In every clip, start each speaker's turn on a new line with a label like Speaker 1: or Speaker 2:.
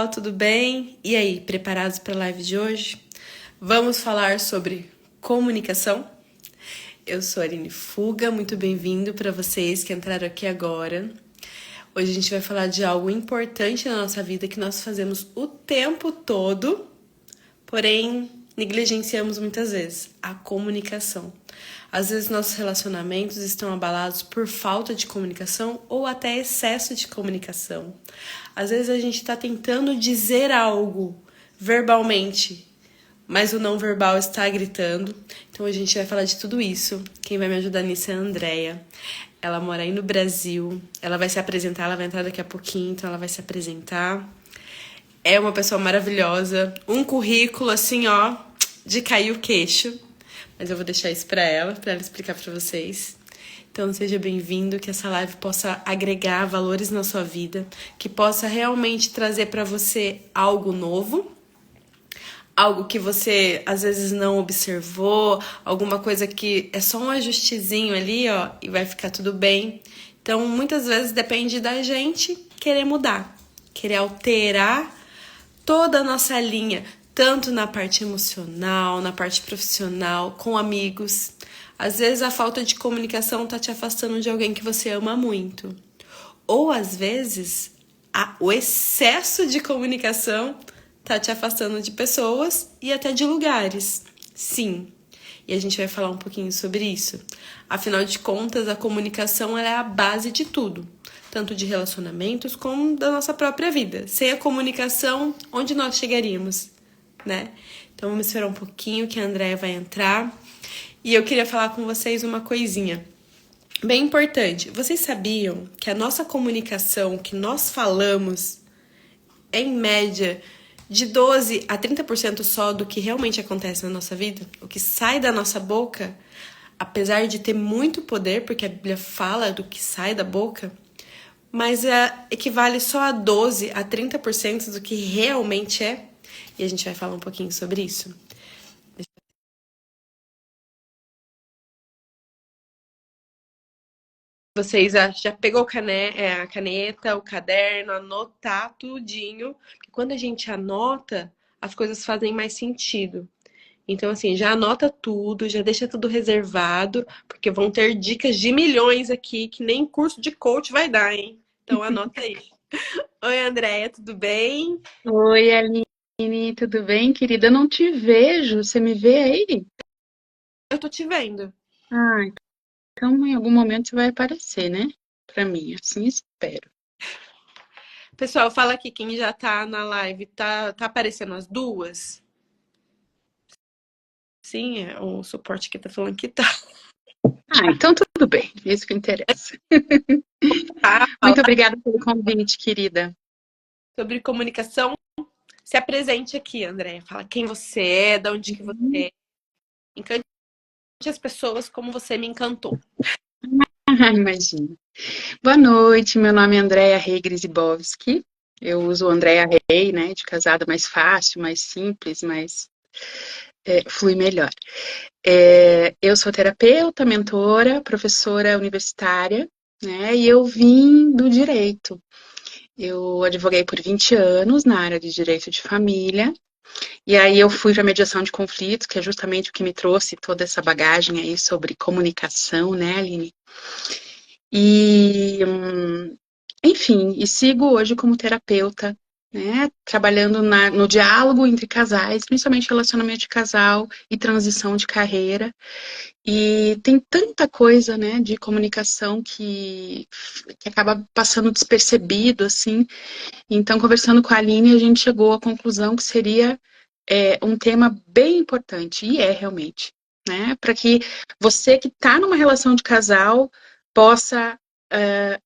Speaker 1: pessoal, tudo bem? E aí, preparados para a live de hoje? Vamos falar sobre comunicação? Eu sou a Aline Fuga, muito bem-vindo para vocês que entraram aqui agora. Hoje a gente vai falar de algo importante na nossa vida que nós fazemos o tempo todo, porém negligenciamos muitas vezes: a comunicação. Às vezes nossos relacionamentos estão abalados por falta de comunicação ou até excesso de comunicação. Às vezes a gente está tentando dizer algo verbalmente, mas o não verbal está gritando. Então a gente vai falar de tudo isso. Quem vai me ajudar nisso é a Andrea. Ela mora aí no Brasil. Ela vai se apresentar, ela vai entrar daqui a pouquinho, então ela vai se apresentar. É uma pessoa maravilhosa. Um currículo assim, ó, de cair o queixo. Mas eu vou deixar isso para ela explicar para vocês. Então seja bem-vindo, que essa live possa agregar valores na sua vida, que possa realmente trazer para você algo novo, algo que você às vezes não observou, alguma coisa que é só um ajustezinho ali, ó, e vai ficar tudo bem. Então muitas vezes depende da gente querer mudar, querer alterar toda a nossa linha, tanto na parte emocional, na parte profissional, com amigos. Às vezes a falta de comunicação tá te afastando de alguém que você ama muito. Ou às vezes o excesso de comunicação tá te afastando de pessoas e até de lugares. Sim. E a gente vai falar um pouquinho sobre isso. Afinal de contas, a comunicação é a base de tudo, tanto de relacionamentos como da nossa própria vida. Sem a comunicação, onde nós chegaríamos, né? Então vamos esperar um pouquinho que a Andrea vai entrar. E eu queria falar com vocês uma coisinha bem importante. Vocês sabiam que a nossa comunicação, o que nós falamos, é em média de 12 a 30% só do que realmente acontece na nossa vida? O que sai da nossa boca, apesar de ter muito poder, porque a Bíblia fala do que sai da boca, mas equivale só a 12 a 30% do que realmente é. E a gente vai falar um pouquinho sobre isso. Vocês já pegou a caneta, o caderno, anotar tudinho. Porque quando a gente anota, as coisas fazem mais sentido. Então, assim, já anota tudo, já deixa tudo reservado, porque vão ter dicas de milhões aqui que nem curso de coach vai dar, hein? Então, anota aí. Oi, Andréia, tudo bem?
Speaker 2: Oi, Aline, tudo bem, querida? Eu não te vejo, você me vê aí?
Speaker 1: Eu tô te vendo.
Speaker 2: Ah, então em algum momento você vai aparecer, né? Pra mim, assim espero.
Speaker 1: Pessoal, fala aqui quem já tá na live. Tá aparecendo as duas? Sim, o suporte aqui tá falando que tá.
Speaker 2: Ah, então tudo bem, isso que interessa.
Speaker 1: Fala
Speaker 2: Muito obrigada pelo convite, querida.
Speaker 1: sobre comunicação. Se apresente aqui, André. Fala quem você é, de onde que você é. Encante as pessoas como você me encantou.
Speaker 2: Imagina. Boa noite, meu nome é Andréa Rei Grisibowski. Eu uso Andréa Rei, né? De casada mais fácil, mais simples, mais flui melhor. Eu sou terapeuta, mentora, professora universitária, né? E eu vim do direito. Eu advoguei por 20 anos na área de direito de família. E aí eu fui para mediação de conflitos, que é justamente o que me trouxe toda essa bagagem aí sobre comunicação, né, Aline? E, enfim, e sigo hoje como terapeuta, né, trabalhando no diálogo entre casais, principalmente relacionamento de casal e transição de carreira. E tem tanta coisa, né, de comunicação que acaba passando despercebido, assim. Então, conversando com a Aline, a gente chegou à conclusão que seria um tema bem importante, e é realmente, né? Para que você que está numa relação de casal possa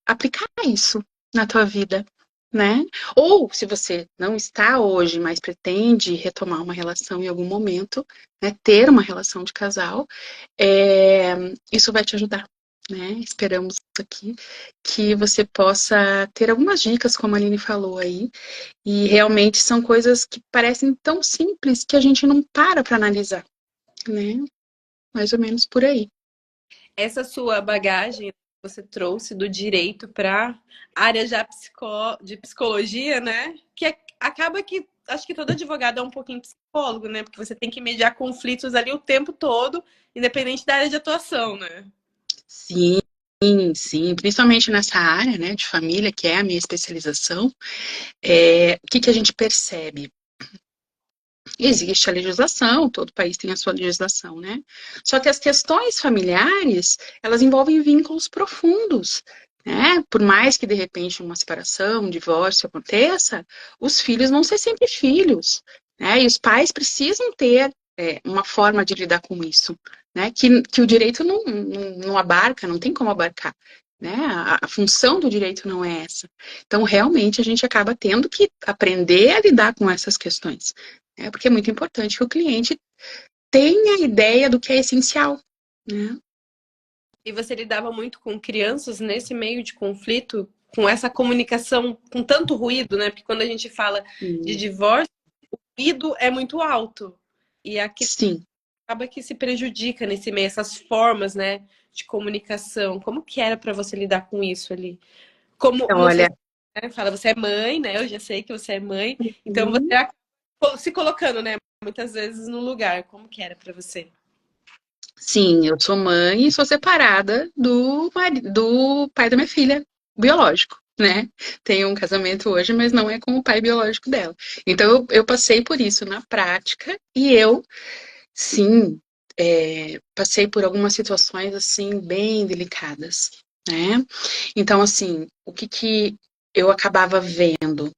Speaker 2: aplicar isso na tua vida, né? Ou, se você não está hoje, mas pretende retomar uma relação em algum momento, né, ter uma relação de casal, isso vai te ajudar, né? Esperamos aqui que você possa ter algumas dicas, como a Aline falou aí, e realmente são coisas que parecem tão simples que a gente não para analisar, né? Mais ou menos por aí.
Speaker 1: Essa sua bagagem que você trouxe do direito para área já de psicologia, né? Que acaba que acho que todo advogado é um pouquinho psicólogo, né? Porque você tem que mediar conflitos ali o tempo todo, independente da área de atuação, né?
Speaker 2: Sim, sim, principalmente nessa área, né, de família, que é a minha especialização, o que que a gente percebe? Existe a legislação, todo país tem a sua legislação, né? Só que as questões familiares, elas envolvem vínculos profundos, né? Por mais que de repente uma separação, um divórcio aconteça, os filhos vão ser sempre filhos, né? E os pais precisam ter uma forma de lidar com isso, né? Que o direito não abarca, não tem como abarcar. Né? A função do direito não é essa. Então, realmente, a gente acaba tendo que aprender a lidar com essas questões. Porque é muito importante que o cliente tenha ideia do que é essencial. Né?
Speaker 1: E você lidava muito com crianças nesse meio de conflito, com essa comunicação, com tanto ruído, né? Porque quando a gente fala de divórcio, o ruído é muito alto. E aqui
Speaker 2: Sim.
Speaker 1: acaba que se prejudica nesse meio, essas formas, né, de comunicação. Como que era para você lidar com isso ali? Como, não sei
Speaker 2: Olha,
Speaker 1: se você fala, você é mãe, né? Eu já sei que você é mãe. Então você acaba se colocando, né, muitas vezes no lugar. Como que era para você?
Speaker 2: sim, eu sou mãe e sou separada do pai da minha filha, biológico, né? Tenho um casamento hoje, mas não é com o pai biológico dela. Então, eu passei por isso na prática e eu, sim, passei por algumas situações, assim, bem delicadas, né? Então, assim, o que que eu acabava vendo?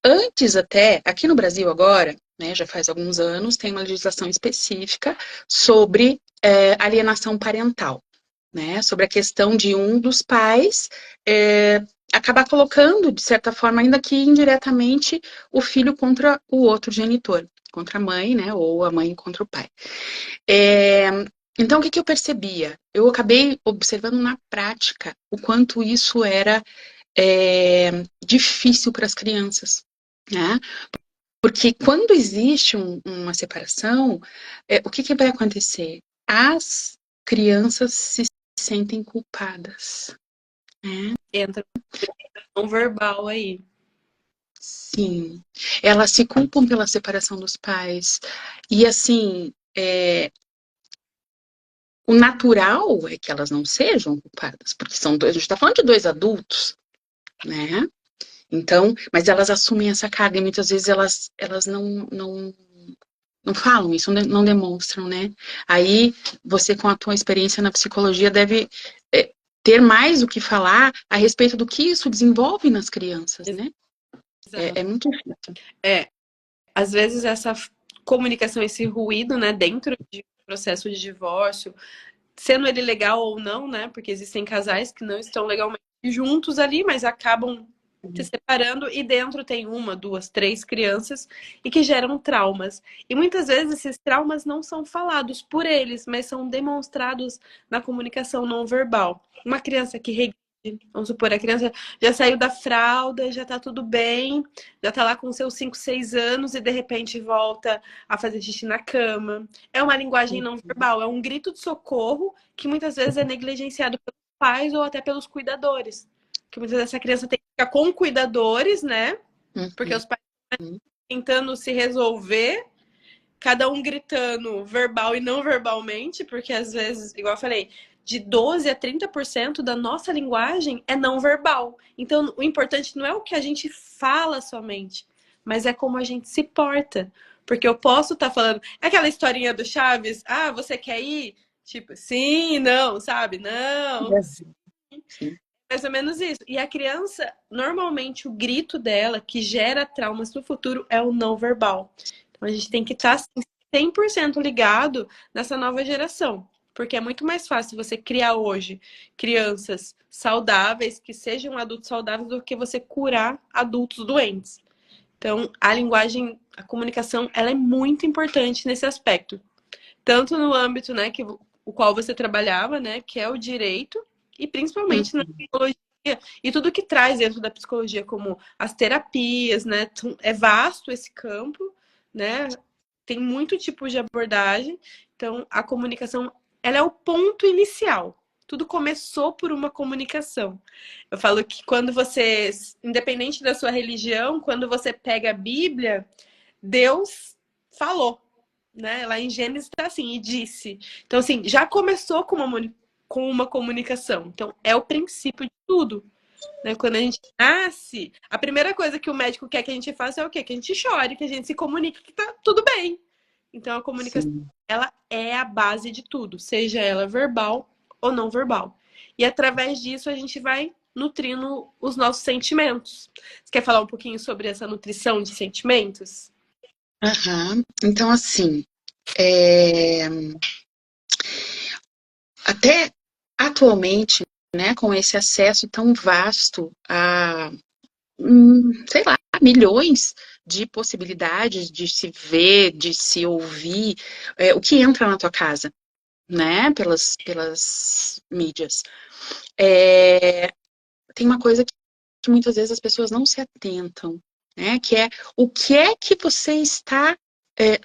Speaker 2: Antes até, aqui no Brasil agora, né, já faz alguns anos, tem uma legislação específica sobre alienação parental, né, sobre a questão de um dos pais acabar colocando, de certa forma, ainda que indiretamente, o filho contra o outro genitor, contra a mãe, né, ou a mãe contra o pai. Então, o que que eu percebia? Eu acabei observando na prática o quanto isso era difícil para as crianças, né? Porque quando existe uma separação, o que que vai acontecer? As crianças se sentem culpadas, né?
Speaker 1: Entra um verbal aí.
Speaker 2: Sim, elas se culpam pela separação dos pais. E assim, o natural é que elas não sejam culpadas, porque são dois, a gente está falando de dois adultos, né? Então, mas elas assumem essa carga e muitas vezes elas não falam isso, não demonstram, né? Aí você, com a tua experiência na psicologia, deve ter mais o que falar a respeito do que isso desenvolve nas crianças, né? É
Speaker 1: Exato.
Speaker 2: muito difícil.
Speaker 1: Às vezes essa comunicação, esse ruído, né, dentro de um processo de divórcio, sendo ele legal ou não, né? Porque existem casais que não estão legalmente juntos ali, mas acabam se separando e dentro tem uma, duas, três crianças e que geram traumas. E muitas vezes esses traumas não são falados por eles, mas são demonstrados na comunicação não verbal. Uma criança que regride, vamos supor, a criança já saiu da fralda, já tá tudo bem, já tá lá com seus 5, 6 anos e de repente volta a fazer xixi na cama. É uma linguagem não verbal, é um grito de socorro que muitas vezes é negligenciado pelos pais ou até pelos cuidadores. Que muitas vezes essa criança tem que ficar com cuidadores, né? Porque os pais estão tentando se resolver, cada um gritando verbal e não verbalmente, porque às vezes, igual eu falei, de 12 a 30% da nossa linguagem é não verbal. Então, o importante não é o que a gente fala somente, mas é como a gente se porta. Porque eu posso estar falando. É aquela historinha do Chaves, ah, você quer ir? Tipo, sim, não, sabe? Não,
Speaker 2: Sim.
Speaker 1: mais ou menos isso. E a criança, normalmente, o grito dela, que gera traumas no futuro, é o não verbal. Então, a gente tem que estar assim, 100% ligado nessa nova geração. Porque é muito mais fácil você criar hoje crianças saudáveis, que sejam adultos saudáveis, do que você curar adultos doentes. Então, a linguagem, a comunicação, ela é muito importante nesse aspecto. Tanto no âmbito, né, que o qual você trabalhava, né, que é o direito, e principalmente na psicologia e tudo que traz dentro da psicologia, como as terapias, né? É vasto esse campo, né? Tem muito tipo de abordagem. Então, a comunicação, ela é o ponto inicial. tudo começou por uma comunicação. Eu falo que quando você, independente da sua religião, quando você pega a Bíblia, Deus falou, né? Lá em Gênesis está assim, e disse. Então, assim, já começou com uma comunicação. Então, é o princípio de tudo. Né? Quando a gente nasce, a primeira coisa que o médico quer que a gente faça é o quê? Que a gente chore, que a gente se comunique que tá tudo bem. Então, a comunicação,
Speaker 2: Sim.
Speaker 1: ela é a base de tudo, seja ela verbal ou não verbal. E através disso, a gente vai nutrindo os nossos sentimentos. Você quer falar um pouquinho sobre essa nutrição de sentimentos?
Speaker 2: Aham. Então, assim, até atualmente, né, com esse acesso tão vasto a, sei lá, milhões de possibilidades de se ver, de se ouvir, o que entra na tua casa, né, pelas mídias. Tem uma coisa que muitas vezes as pessoas não se atentam, né, que é o que é que você está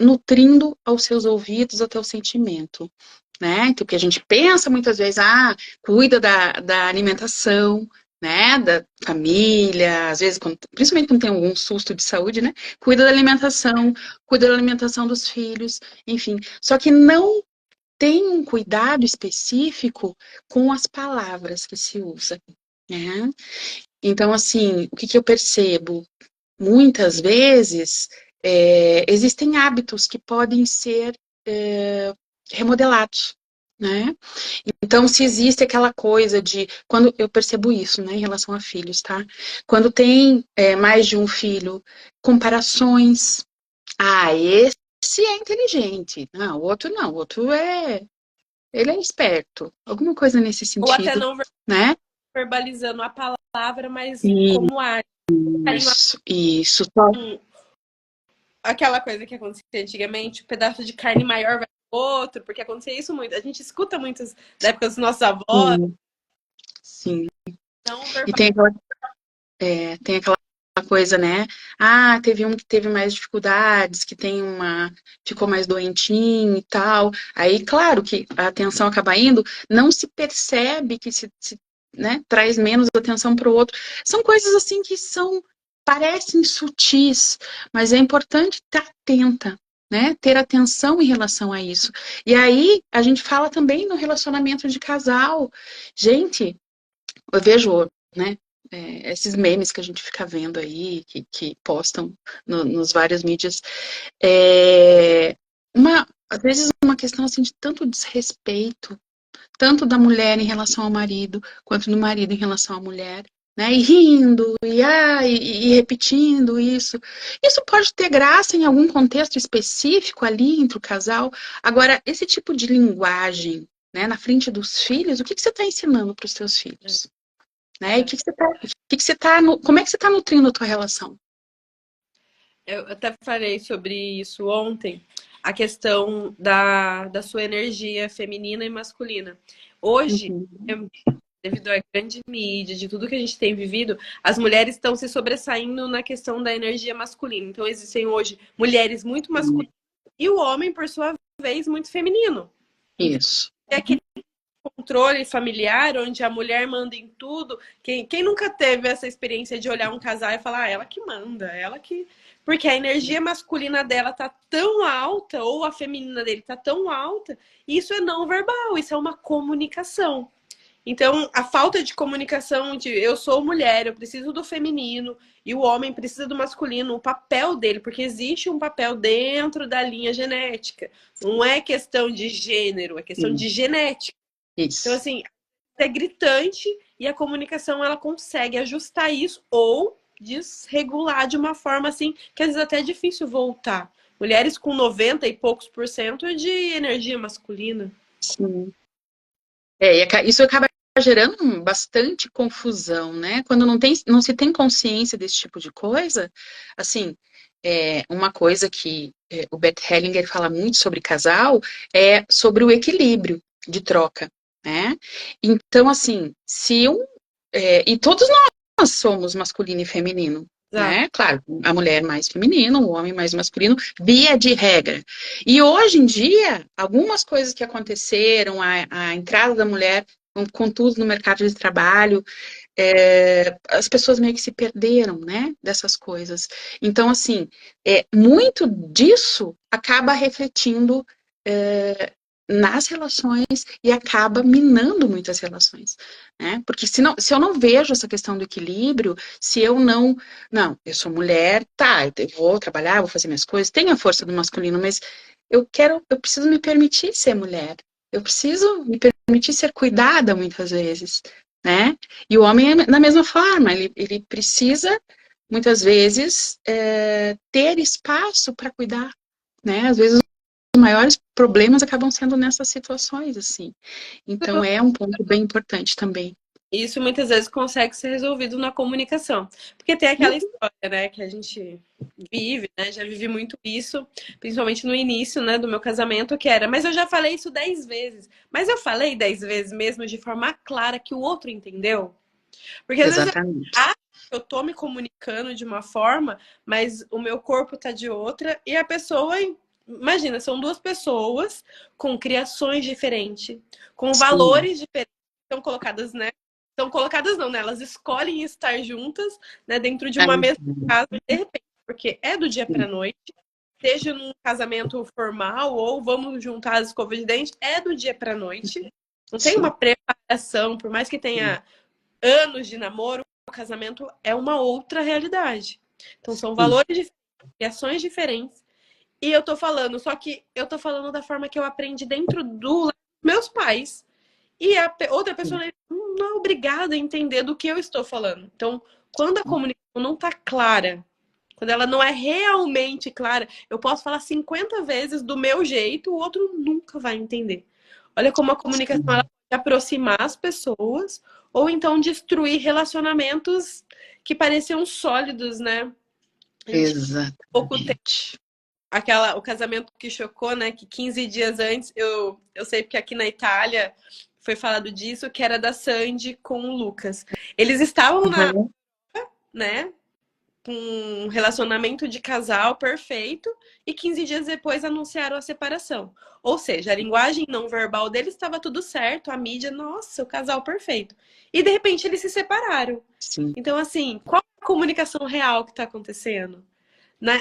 Speaker 2: nutrindo aos seus ouvidos, ao teu sentimento. Né? Então, que a gente pensa muitas vezes, cuida da alimentação, né? Da família, às vezes, principalmente quando tem algum susto de saúde, né? Cuida da alimentação dos filhos, enfim. Só que não tem um cuidado específico com as palavras que se usa, né? Então, assim, o que que eu percebo? Muitas vezes, existem hábitos que podem ser remodelados, né? Então, se existe aquela coisa de, quando eu percebo isso, né, em relação a filhos, tá? Quando tem mais de um filho, comparações. Esse é inteligente. Não, o outro não, o outro ele é esperto. Alguma coisa nesse
Speaker 1: Ou até
Speaker 2: sentido,
Speaker 1: não
Speaker 2: né?
Speaker 1: verbalizando a palavra, mas como age.
Speaker 2: Isso.
Speaker 1: Aquela coisa que acontecia antigamente, um pedaço de carne maior vai pro outro, porque acontecia isso muito. A gente escuta muitos da época dos nossos avós,
Speaker 2: Sim, sim.
Speaker 1: não
Speaker 2: E
Speaker 1: verbal.
Speaker 2: tem aquela coisa, né? Teve um que teve mais dificuldades, que ficou mais doentinho e tal. Aí, claro que a atenção acaba indo, não se percebe que né, traz menos atenção para o outro. São coisas assim que parecem sutis, mas é importante estar atenta, né? Ter atenção em relação a isso. E aí, a gente fala também no relacionamento de casal. Gente, eu vejo, né? Esses memes que a gente fica vendo aí, que postam nos várias mídias, às vezes uma questão assim de tanto desrespeito, tanto da mulher em relação ao marido, quanto do marido em relação à mulher, né? E rindo, e repetindo isso. Isso pode ter graça em algum contexto específico ali entre o casal. Agora, esse tipo de linguagem, né, na frente dos filhos, o que você está ensinando para os seus filhos? Né? E como é que você está nutrindo a tua relação?
Speaker 1: Eu até falei sobre isso ontem, a questão da sua energia feminina e masculina. Hoje,
Speaker 2: Uhum.
Speaker 1: devido à grande mídia, de tudo que a gente tem vivido, as mulheres estão se sobressaindo na questão da energia masculina. Então, existem hoje mulheres muito masculinas e o homem, por sua vez, muito feminino. Então,
Speaker 2: Isso.
Speaker 1: é aquele controle familiar onde a mulher manda em tudo. Quem nunca teve essa experiência de olhar um casal e falar, ela que manda, ela que. Porque a energia masculina dela tá tão alta, ou a feminina dele tá tão alta, e isso é não verbal, isso é uma comunicação. Então, a falta de comunicação de eu sou mulher, eu preciso do feminino, e o homem precisa do masculino, o papel dele, porque existe um papel dentro da linha genética. Não é questão de gênero, é questão de genética. Então,
Speaker 2: Isso.
Speaker 1: assim, é gritante e a comunicação ela consegue ajustar isso ou desregular de uma forma assim que às vezes até é difícil voltar. Mulheres com 90 e poucos por cento de energia masculina.
Speaker 2: Sim. Isso acaba gerando bastante confusão, né? Quando não se tem consciência desse tipo de coisa, assim, uma coisa que o Bert Hellinger fala muito sobre casal é sobre o equilíbrio de troca, né? Então, assim, e todos nós somos masculino e feminino,
Speaker 1: Exato.
Speaker 2: né? Claro, a mulher mais feminino, o homem mais masculino, via de regra. E hoje em dia, algumas coisas que aconteceram, a entrada da mulher tudo no mercado de trabalho, as pessoas meio que se perderam, né, dessas coisas. Então, assim, muito disso acaba refletindo nas relações e acaba minando muitas relações, né? Porque se eu não vejo essa questão do equilíbrio, se eu não, eu sou mulher, tá, eu vou trabalhar, vou fazer minhas coisas, tenho a força do masculino, mas eu preciso me permitir ser mulher. Eu preciso me permitir ser cuidada muitas vezes, né? E o homem é da mesma forma, ele precisa, muitas vezes, ter espaço para cuidar, né? Às vezes os maiores problemas acabam sendo nessas situações, assim. Então é um ponto bem importante também.
Speaker 1: Isso muitas vezes consegue ser resolvido na comunicação. Porque tem aquela história, né, que a gente vive, né? Já vivi muito isso, principalmente no início, né, do meu casamento, que era, mas eu já falei isso 10 vezes. Mas eu falei 10 vezes mesmo de forma clara que o outro entendeu. Porque às vezes eu
Speaker 2: Exatamente.
Speaker 1: acho que eu tô me comunicando de uma forma, mas o meu corpo tá de outra, e a pessoa. Imagina, são duas pessoas com criações diferentes, com
Speaker 2: Sim.
Speaker 1: valores diferentes, estão colocadas, né? Estão colocadas não, né? Elas escolhem estar juntas, né, dentro de
Speaker 2: É,
Speaker 1: uma mesma casa, de repente, porque é do dia
Speaker 2: sim,
Speaker 1: para noite, seja num casamento formal ou vamos juntar as escovas de dente, é do dia para noite. Não tem uma
Speaker 2: sim,
Speaker 1: preparação, por mais que
Speaker 2: sim,
Speaker 1: tenha anos de namoro, o casamento é uma outra realidade. Então são
Speaker 2: sim,
Speaker 1: valores diferentes, criações diferentes. E eu tô falando, só que eu tô falando da forma que eu aprendi dentro dos meus pais. E a outra pessoa não é obrigada a entender do que eu estou falando. Então, quando a comunicação não tá clara, quando ela não é realmente clara, eu posso falar 50 vezes do meu jeito, o outro nunca vai entender. Olha como a comunicação ela
Speaker 2: sim.
Speaker 1: pode aproximar as pessoas ou então destruir relacionamentos que pareciam sólidos, né? A gente pouco tempo
Speaker 2: Exatamente.
Speaker 1: o casamento que chocou, né, que 15 dias antes eu sei porque aqui na Itália foi falado disso, que era da Sandy com o Lucas. Eles estavam
Speaker 2: Uhum.
Speaker 1: né, com um relacionamento de casal perfeito e 15 dias depois anunciaram a separação. Ou seja, a linguagem não verbal deles estava tudo certo, a mídia, nossa, o casal perfeito. E de repente eles se separaram.
Speaker 2: Sim,
Speaker 1: Então, assim, qual é a comunicação real que está acontecendo?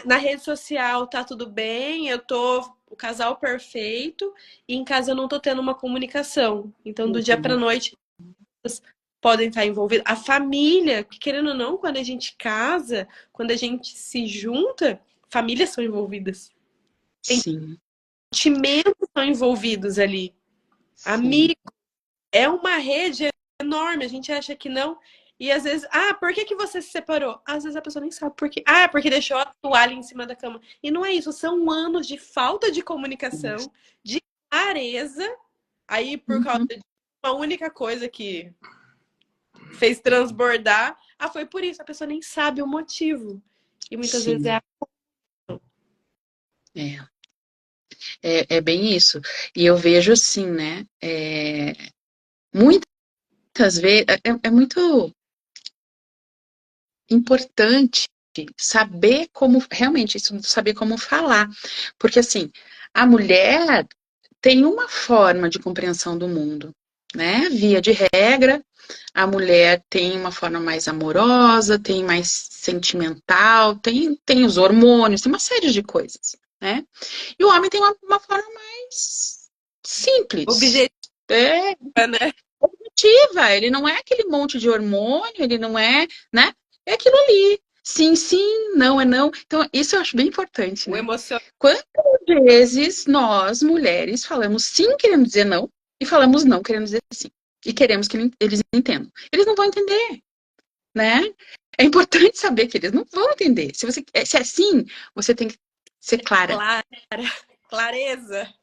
Speaker 1: Na rede social tá tudo bem, eu tô o casal perfeito e em casa eu não tô tendo uma comunicação. Então, do dia para
Speaker 2: uhum.
Speaker 1: noite podem estar envolvidos. A família, que querendo ou não, quando a gente casa, quando a gente se junta, famílias são envolvidas.
Speaker 2: Sim,
Speaker 1: Sentimentos são envolvidos ali.
Speaker 2: sim.
Speaker 1: Amigos. É uma rede enorme. A gente acha que não. E às vezes, por que que você se separou? Às vezes a pessoa nem sabe por quê. Porque deixou a toalha em cima da cama. E não é isso. São anos de falta de comunicação, de clareza. Aí, por causa
Speaker 2: Uhum.
Speaker 1: de uma única coisa que fez transbordar. Foi por isso. A pessoa nem sabe o motivo. E muitas vezes é
Speaker 2: Sim,
Speaker 1: a.
Speaker 2: é. É bem isso. E eu vejo assim, né? Muitas vezes é muito importante saber como, realmente, isso, saber como falar. Porque assim, a mulher tem uma forma de compreensão do mundo, né? Via de regra, a mulher tem uma forma mais amorosa, tem mais sentimental, tem os hormônios, tem uma série de coisas, né? E o homem tem uma forma mais simples,
Speaker 1: Objetiva,
Speaker 2: é,
Speaker 1: né?
Speaker 2: objetiva. Ele não é aquele monte de hormônio, ele não é, né? É aquilo ali. Sim, sim, não é não. Então, isso eu acho bem importante,
Speaker 1: O
Speaker 2: né?
Speaker 1: emocional.
Speaker 2: Quantas vezes nós, mulheres, falamos sim querendo dizer não e falamos não querendo dizer sim? E queremos que eles entendam. Eles não vão entender, né? É importante saber que eles não vão entender. Se é sim, você tem que ser clara.
Speaker 1: Clara, clareza.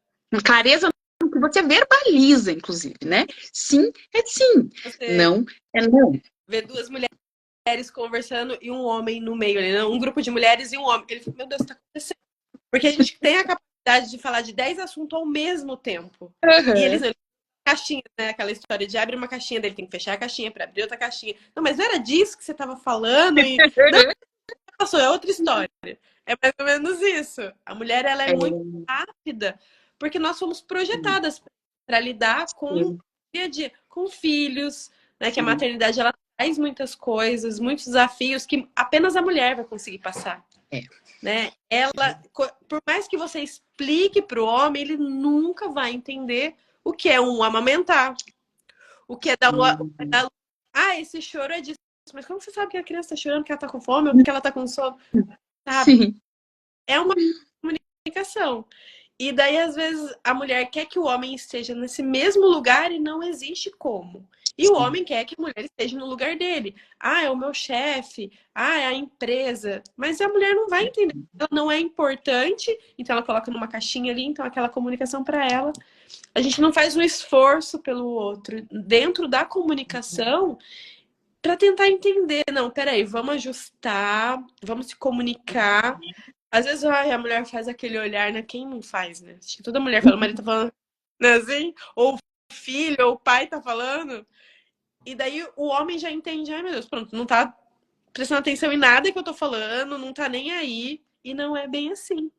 Speaker 2: Clareza no que você verbaliza, inclusive, né? Sim é sim,
Speaker 1: Você
Speaker 2: não é não.
Speaker 1: vê duas mulheres conversando e um homem no meio, né? Um grupo de mulheres e um homem. Ele fala, meu Deus, o que tá acontecendo? Porque a gente tem a capacidade de falar de 10 assuntos ao mesmo tempo. E eles
Speaker 2: Uhum.
Speaker 1: não, caixinha, né? Aquela história de abre uma caixinha, dele tem que fechar a caixinha para abrir outra caixinha. Não, mas não era disso que você estava falando e não passou, é outra história. É mais ou menos isso. A mulher ela é
Speaker 2: É,
Speaker 1: muito rápida porque nós fomos projetadas para lidar com o dia a dia. com filhos, né? Que a maternidade ela traz muitas coisas, muitos desafios que apenas a mulher vai conseguir passar.
Speaker 2: É.
Speaker 1: Né? Ela, por mais que você explique para o homem, ele nunca vai entender o que é um amamentar, o que é dar esse choro é disso. Mas como você sabe que a criança está chorando, que ela está com fome, ou que ela está com sono? Sabe?
Speaker 2: Sim.
Speaker 1: É uma comunicação. E daí, às vezes, a mulher quer que o homem esteja nesse mesmo lugar e não existe como. E o homem quer que a mulher esteja no lugar dele. Ah, é o meu chefe. Ah, é a empresa. Mas a mulher não vai entender. Ela não é importante, então ela coloca numa caixinha ali, então aquela comunicação para ela. A gente não faz um esforço pelo outro. Dentro da comunicação, para tentar entender. Não, peraí, vamos ajustar, vamos se comunicar. Às vezes a mulher faz aquele olhar, né? Quem não faz, né? Acho que toda mulher fala, o marido tá falando, né, assim? Ou o filho, ou o pai tá falando. E daí o homem já entende, ai meu Deus, pronto, não tá prestando atenção em nada que eu tô falando, não tá nem aí. E não é bem assim,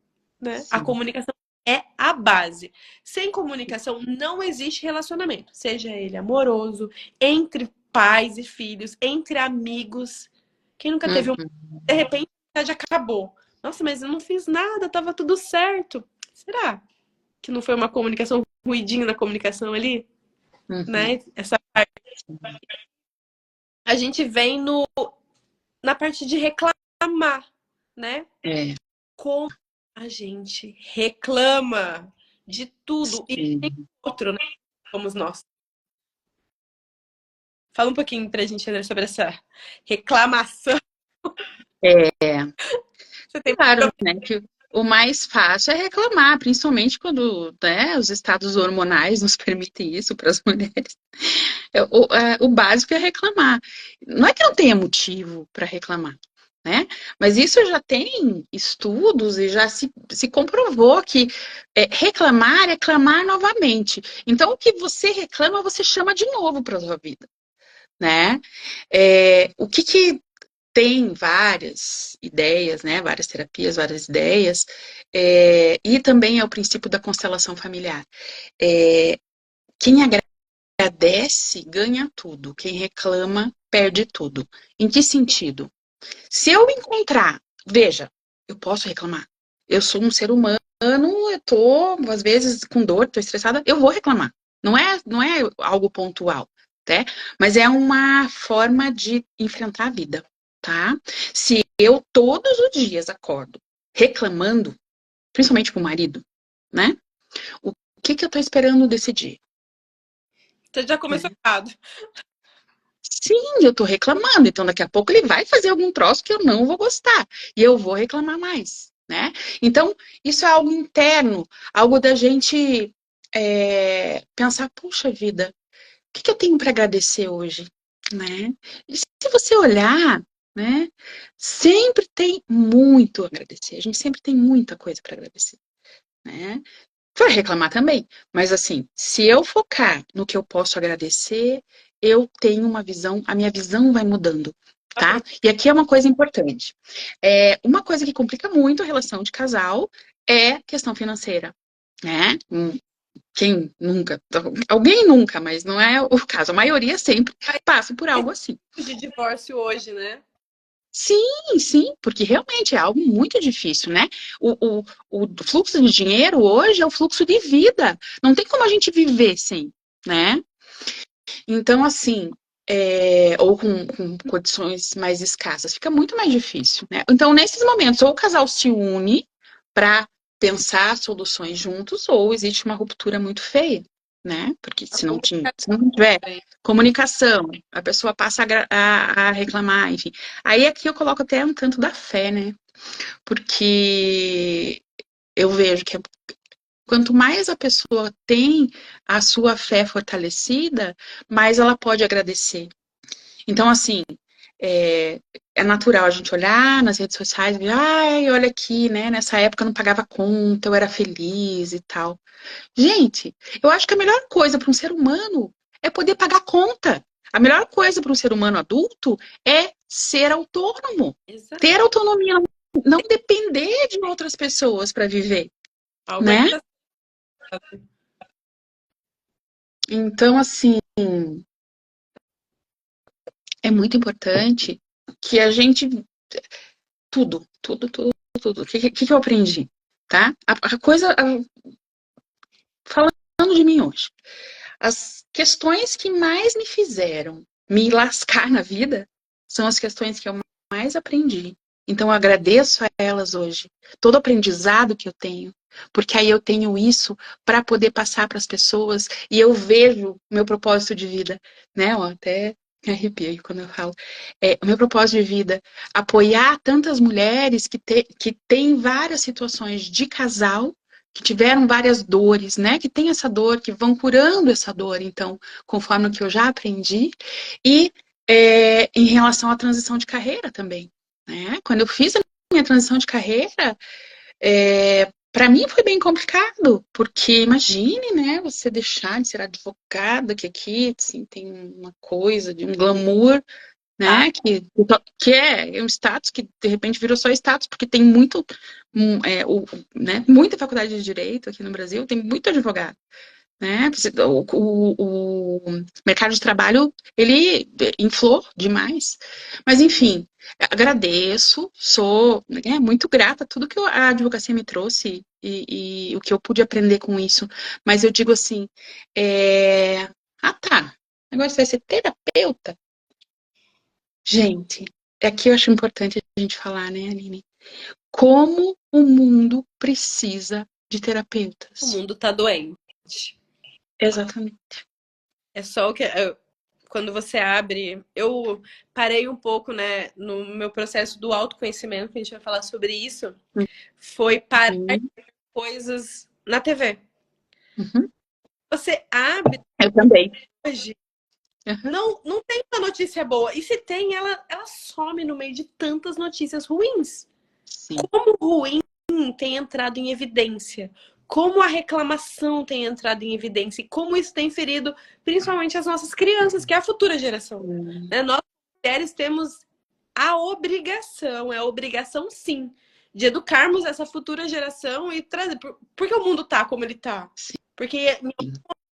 Speaker 1: né? A comunicação é a base. Sem comunicação não existe relacionamento. Seja ele amoroso, entre pais e filhos, entre amigos. Quem nunca teve de repente, já acabou. Nossa, mas eu não fiz nada, tava tudo certo. Será que não foi uma comunicação, ruidinho na comunicação ali? Né? Essa parte. A gente vem na parte de reclamar, né? Como a gente reclama de tudo e tem outro, né? Somos nós. Fala um pouquinho pra gente, André, sobre essa reclamação.
Speaker 2: Você tem claro, né, que o mais fácil é reclamar, principalmente quando, né, os estados hormonais nos permitem isso para as mulheres. O básico é reclamar. Não é que não tenha motivo para reclamar, né? Mas isso já tem estudos e já se comprovou que reclamar é clamar novamente. Então, o que você reclama, você chama de novo para a sua vida, né? O que tem várias ideias, né? Várias terapias, várias ideias, e também é o princípio da constelação familiar. Quem agradece ganha tudo, quem reclama perde tudo. Em que sentido? Se eu encontrar, veja, eu posso reclamar. Eu sou um ser humano, eu tô às vezes com dor, tô estressada, eu vou reclamar. Não é algo pontual, né? Mas é uma forma de enfrentar a vida, tá? Se eu todos os dias acordo reclamando, principalmente pro marido, né? O que eu tô esperando desse dia?
Speaker 1: Você já começou errado.
Speaker 2: Sim, eu tô reclamando, então daqui a pouco ele vai fazer algum troço que eu não vou gostar e eu vou reclamar mais, né? Então, isso é algo interno, algo da gente pensar, puxa vida, o que eu tenho para agradecer hoje, né? E se você olhar, né, sempre tem muito a agradecer, a gente sempre tem muita coisa para agradecer, né? Vai reclamar também, mas assim, se eu focar no que eu posso agradecer, eu tenho uma visão, a minha visão vai mudando, tá? E aqui é uma coisa importante. Uma coisa que complica muito a relação de casal é questão financeira, né? Quem nunca, alguém nunca, mas não é o caso. A maioria sempre passa por algo assim.
Speaker 1: De divórcio hoje, né?
Speaker 2: Sim, porque realmente é algo muito difícil, né? O fluxo de dinheiro hoje é o fluxo de vida. Não tem como a gente viver sem, né? Então, assim, ou com condições mais escassas, fica muito mais difícil, né? Então, nesses momentos, ou o casal se une para pensar soluções juntos, ou existe uma ruptura muito feia, né? Porque se não tiver comunicação, a pessoa passa a reclamar, enfim. Aí aqui eu coloco até um tanto da fé, né? Porque eu vejo que quanto mais a pessoa tem a sua fé fortalecida, mais ela pode agradecer. Então, assim, é natural a gente olhar nas redes sociais e ver, ai, olha aqui, né? Nessa época eu não pagava conta, eu era feliz e tal. Gente, eu acho que a melhor coisa para um ser humano é poder pagar conta. A melhor coisa para um ser humano adulto é ser autônomo, ter autonomia, não depender de outras pessoas para viver, né? Então, assim, é muito importante que a gente tudo, tudo, tudo, tudo. O que eu aprendi, tá? A coisa, falando de mim hoje, as questões que mais me fizeram me lascar na vida são as questões que eu mais aprendi. Então, eu agradeço a elas hoje, todo o aprendizado que eu tenho, porque aí eu tenho isso para poder passar para as pessoas e eu vejo o meu propósito de vida, né? Ó, até me arrepio quando eu falo. O meu propósito de vida, apoiar tantas mulheres que têm várias situações de casal, que tiveram várias dores, né? Que tem essa dor, que vão curando essa dor, então, conforme o que eu já aprendi, e em relação à transição de carreira também, né? Quando eu fiz a minha transição de carreira, para mim foi bem complicado, porque imagine, né, você deixar de ser advogada, que aqui assim, tem uma coisa de um glamour,
Speaker 1: Ah,
Speaker 2: né? Que é um status que de repente virou só status, porque tem muito, muita faculdade de direito aqui no Brasil, tem muito advogado, né? O mercado de trabalho ele inflou demais. Mas enfim, agradeço, sou muito grata a tudo que a advocacia me trouxe e o que eu pude aprender com isso. Mas eu digo assim, tá, o negócio vai ser terapeuta. Gente, aqui eu acho importante a gente falar, né, Aline? Como o mundo precisa de
Speaker 1: o
Speaker 2: terapeutas.
Speaker 1: mundo tá doente.
Speaker 2: Exatamente.
Speaker 1: É só o que. Quando você abre. Eu parei um pouco, né, no meu processo do autoconhecimento, que a gente vai falar sobre isso. Foi parar
Speaker 2: Uhum.
Speaker 1: coisas na TV.
Speaker 2: Uhum.
Speaker 1: Você abre
Speaker 2: Eu também.
Speaker 1: hoje.
Speaker 2: Uhum.
Speaker 1: Não tem uma notícia boa. E se tem, ela some no meio de tantas notícias ruins.
Speaker 2: Sim.
Speaker 1: Como o ruim tem entrado em evidência. Como a reclamação tem entrado em evidência. E como isso tem ferido principalmente as nossas crianças, que é a futura geração.
Speaker 2: Uhum.
Speaker 1: Né? Nós, mulheres, temos a obrigação, é a obrigação sim, de educarmos essa futura geração e trazer. Por que o mundo tá como ele tá? Porque em algum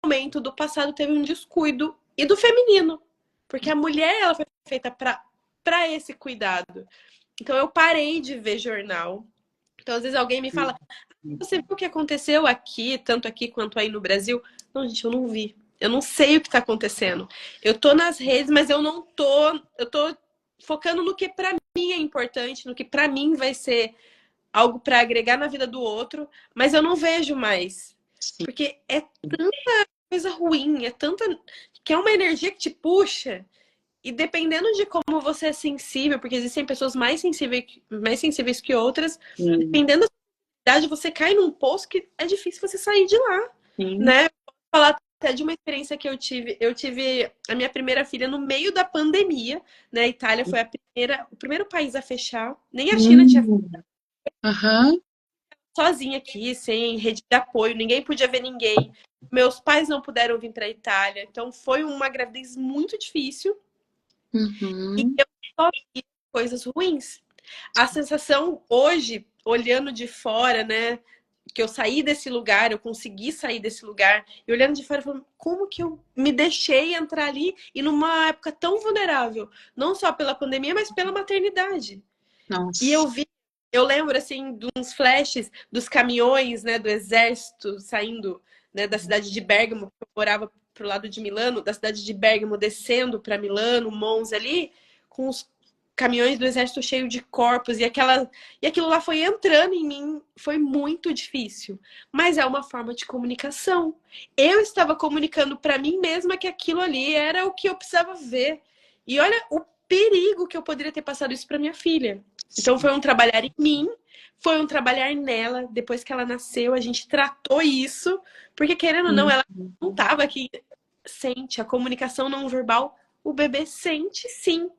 Speaker 1: momento do passado teve um descuido e do feminino. Porque a mulher ela foi feita para esse cuidado. Então eu parei de ver jornal. Então às vezes alguém me fala: você viu o que aconteceu aqui, tanto aqui quanto aí no Brasil? Não, gente, eu não vi. Eu não sei o que está acontecendo. Eu tô nas redes, mas eu não tô. Eu tô focando no que para mim é importante, no que para mim vai ser algo para agregar na vida do outro, mas eu não vejo mais.
Speaker 2: Sim.
Speaker 1: Porque é tanta coisa ruim, é tanta. Que é uma energia que te puxa. E dependendo de como você é sensível, porque existem pessoas mais sensíveis que outras,
Speaker 2: Sim.
Speaker 1: dependendo da idade, você cai num poço que é difícil você sair de lá,
Speaker 2: Sim.
Speaker 1: né? Vou falar até de uma experiência que eu tive. Eu tive a minha primeira filha no meio da pandemia, né? A Itália foi o primeiro país a fechar. Nem a China tinha
Speaker 2: Aham.
Speaker 1: sozinha aqui, sem rede de apoio, ninguém podia ver ninguém. Meus pais não puderam vir para a Itália, então foi uma gravidez muito difícil e
Speaker 2: Uhum.
Speaker 1: eu só vi coisas ruins. A sensação hoje, olhando de fora, né, que eu saí desse lugar, eu consegui sair desse lugar, e olhando de fora, falando, como que eu me deixei entrar ali e numa época tão vulnerável, não só pela pandemia, mas pela maternidade. E
Speaker 2: Nossa.
Speaker 1: eu lembro assim de uns flashes dos caminhões, né, do exército saindo, né, da cidade de Bergamo, que eu morava pro lado de Milano, da cidade de Bergamo descendo para Milano, Monza ali, com os caminhões do exército cheio de corpos e aquilo lá foi entrando em mim, foi muito difícil, mas é uma forma de comunicação. Eu estava comunicando para mim mesma que aquilo ali era o que eu precisava ver. E olha o perigo que eu poderia ter passado isso para minha filha. Então foi um trabalhar em mim, foi um trabalhar nela. Depois que ela nasceu, a gente tratou isso, porque querendo ou não, ela
Speaker 2: Uhum.
Speaker 1: não estava aqui. Sente a comunicação não verbal, o bebê sente sim.